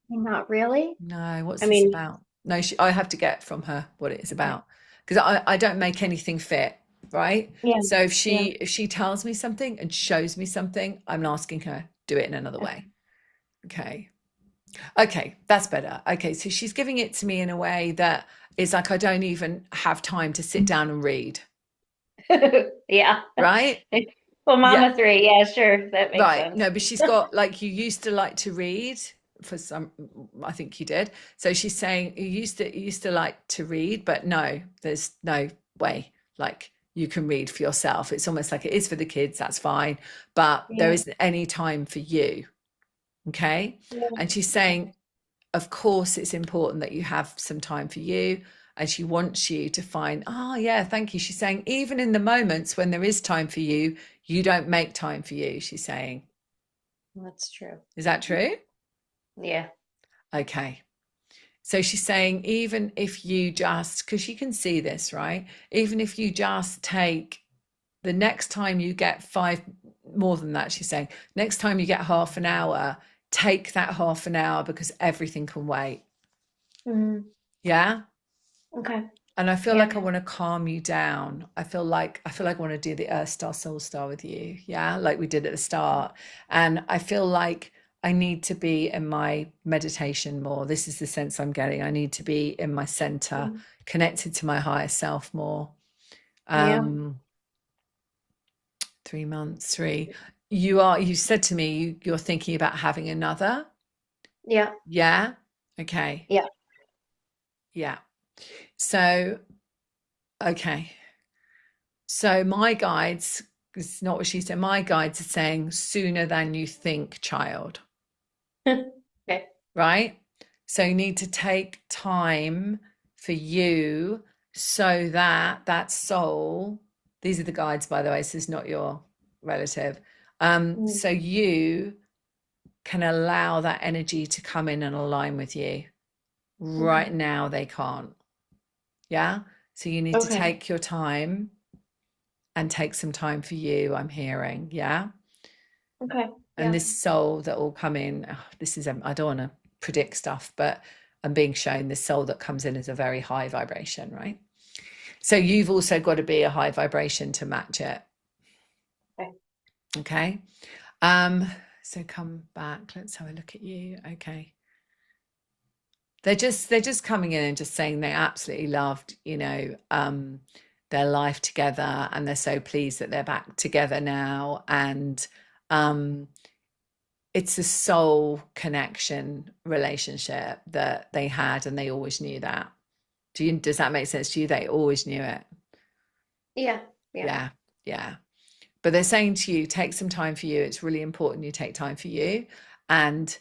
Not really. No. What's this about? No, I have to get from her what it is about, because I don't make anything fit, right? Yeah. So if she tells me something and shows me something, I'm asking her, do it in another way. Okay, that's better. Okay, so she's giving it to me in a way that is like I don't even have time to sit down and read. Yeah. Right? Well, Mama 3, yeah, sure, that makes sense. No, but she's got like, you used to like to read for some, I think you did. So she's saying you used to like to read, but no, there's no way like you can read for yourself. It's almost like it is for the kids, that's fine, but there isn't any time for you. Okay. And she's saying, of course, it's important that you have some time for you. And she wants you to find, thank you. She's saying, even in the moments when there is time for you, you don't make time for you, she's saying. That's true. Is that true? Yeah. Okay. So she's saying, even if you just, because you can see this, right? Even if you just take the next time you get 5, more than that, she's saying, next time you get half an hour, take that half an hour, because everything can wait. Yeah. Okay. And I feel like I want to calm you down. I feel like I want to do the Earth Star Soul Star with you. Yeah, like we did at the start. And I feel like I need to be in my meditation more. This is the sense I'm getting. I need to be in my center, connected to my higher self more. 3 months, 3. You said to me you're thinking about having another. Yeah. Okay. Yeah. So okay, so my guides, it's not what she said, my guides are saying sooner than you think, child. Okay. Right? So you need to take time for you, so that soul, these are the guides, by the way, this is not your relative, so you can allow that energy to come in and align with you. Right now they can't. Yeah. So you need to take your time and take some time for you, I'm hearing. Yeah. Okay. And this soul that will come in, this is, I don't want to predict stuff, but I'm being shown this soul that comes in is a very high vibration, right? So you've also got to be a high vibration to match it. Okay. So come back. Let's have a look at you. Okay. They're just coming in and just saying they absolutely loved, their life together, and they're so pleased that they're back together now. And it's a soul connection relationship that they had, and they always knew that. Does that make sense to you? They always knew it. Yeah. But they're saying to you, take some time for you. It's really important you take time for you, and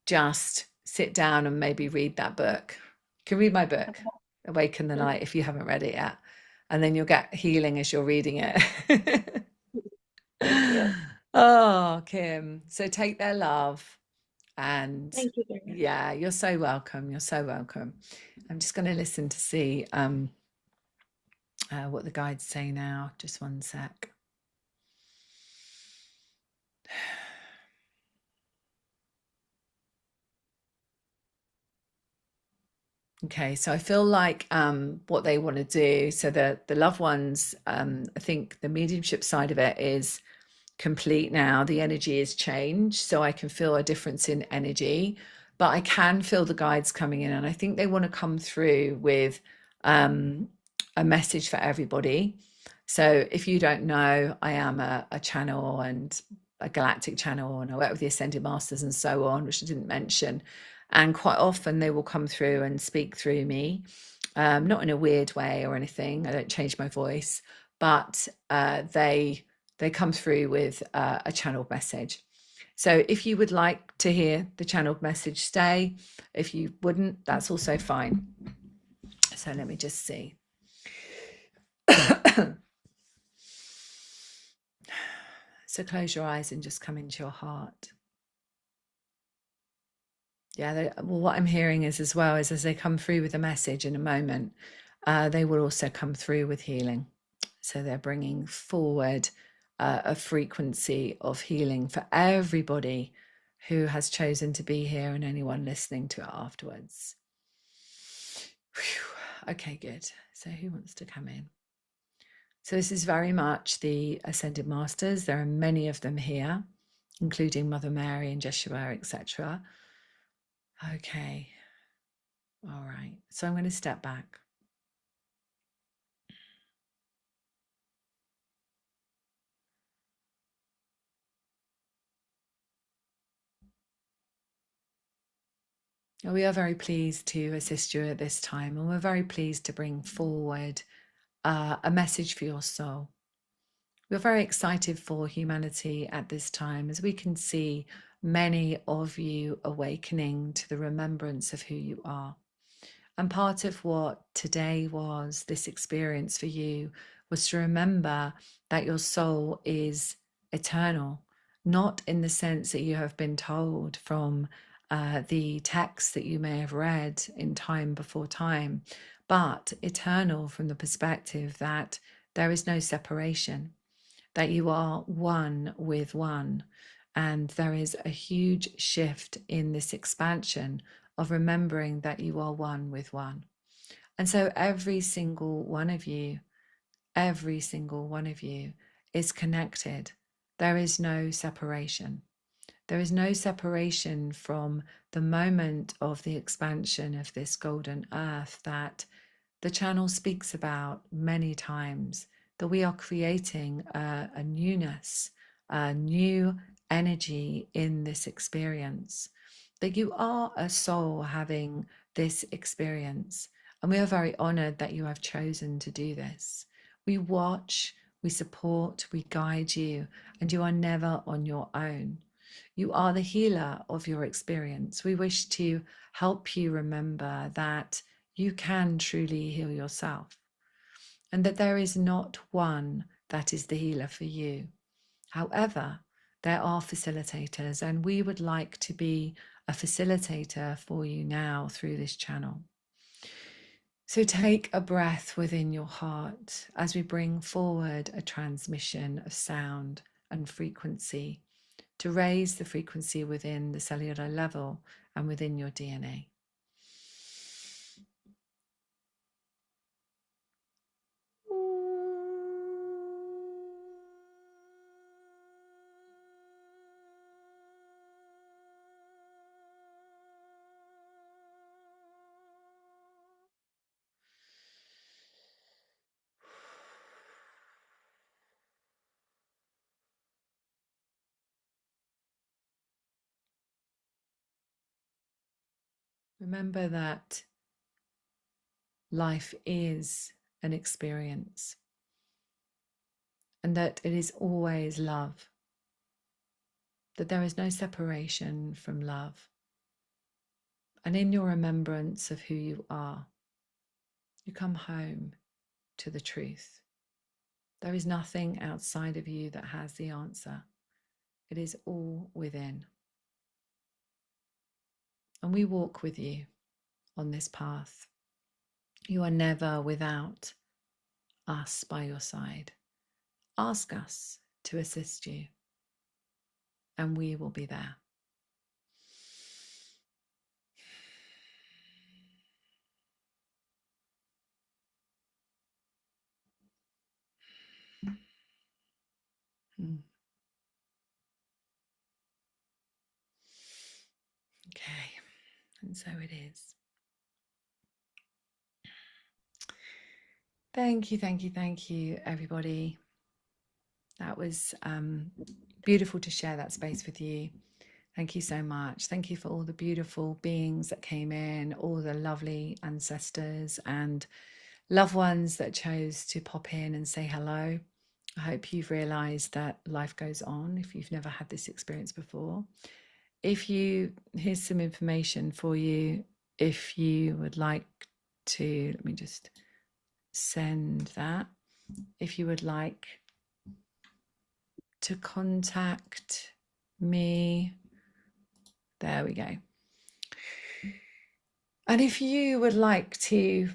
just sit down and maybe read that book. You can read my book, Awaken the Light, if you haven't read it yet. And then you'll get healing as you're reading it. Oh, Kim. So take their love. And thank you very much. Yeah, you're so welcome. You're so welcome. I'm just going to listen to see what the guides say now. Just one sec. Okay, so I feel like what they want to do, so the loved ones, I think the mediumship side of it is complete now. The energy is changed, so I can feel a difference in energy, but I can feel the guides coming in, and I think they want to come through with a message for everybody. So if you don't know, I am a channel and a galactic channel, and I work with the Ascended Masters and so on, which I didn't mention. And quite often they will come through and speak through me, not in a weird way or anything. I don't change my voice, but they come through with a channeled message. So if you would like to hear the channeled message, stay. If you wouldn't, that's also fine. So let me just see. So close your eyes and just come into your heart. Yeah, well, what I'm hearing is as well is as they come through with a message in a moment, they will also come through with healing. So they're bringing forward a frequency of healing for everybody who has chosen to be here and anyone listening to it afterwards. Whew. Okay, good. So who wants to come in? So this is very much the Ascended Masters. There are many of them here, including Mother Mary and Jeshua, etc. Okay. All right. So I'm going to step back. We are very pleased to assist you at this time, and we're very pleased to bring forward a message for your soul. We're very excited for humanity at this time, as we can see many of you awakening to the remembrance of who you are. And part of what today was, this experience for you, was to remember that your soul is eternal, not in the sense that you have been told from the texts that you may have read in time before time, but eternal from the perspective that there is no separation, that you are one with one. And there is a huge shift in this expansion of remembering that you are one with one. And so every single one of you is connected. There is no separation. There is no separation from the moment of the expansion of this golden earth that the channel speaks about many times, that we are creating a newness, a new energy in this experience, that you are a soul having this experience. And we are very honored that you have chosen to do this. We watch, we support, we guide you, and you are never on your own. You are the healer of your experience. We wish to help you remember that you can truly heal yourself, and that there is not one that is the healer for you. However, there are facilitators, and we would like to be a facilitator for you now through this channel. So take a breath within your heart as we bring forward a transmission of sound and frequency to raise the frequency within the cellular level and within your DNA. Remember that life is an experience, and that it is always love, that there is no separation from love. And in your remembrance of who you are, you come home to the truth. There is nothing outside of you that has the answer. It is all within. And we walk with you on this path. You are never without us by your side. Ask us to assist you, and we will be there. And so it is. Thank you, thank you, thank you, everybody. That was beautiful to share that space with you. Thank you so much. Thank you for all the beautiful beings that came in, all the lovely ancestors and loved ones that chose to pop in and say hello. I hope you've realized that life goes on if you've never had this experience before. Here's some information for you. If you would like to, let me just send that. If you would like to contact me, there we go. And if you would like to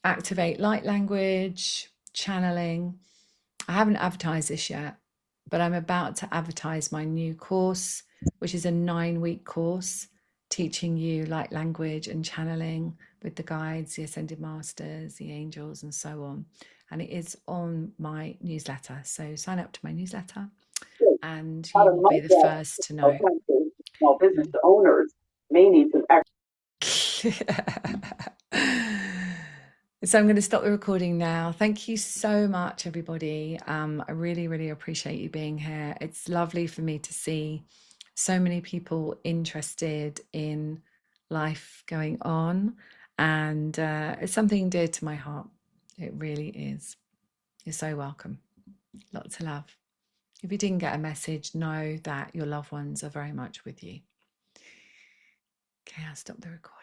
activate light language, channeling, I haven't advertised this yet, but I'm about to advertise my new course, which is a 9-week course teaching you light language and channeling with the guides, the ascended masters, the angels, and so on. And it is on my newsletter. So sign up to my newsletter and you will be the first to know. Small business owners may need some So I'm going to stop the recording now. Thank you so much, everybody. I really, really appreciate you being here. It's lovely for me to see so many people interested in life going on. And it's something dear to my heart. It really is. You're so welcome. Lots of love. If you didn't get a message, know that your loved ones are very much with you. Okay, I'll stop the recording.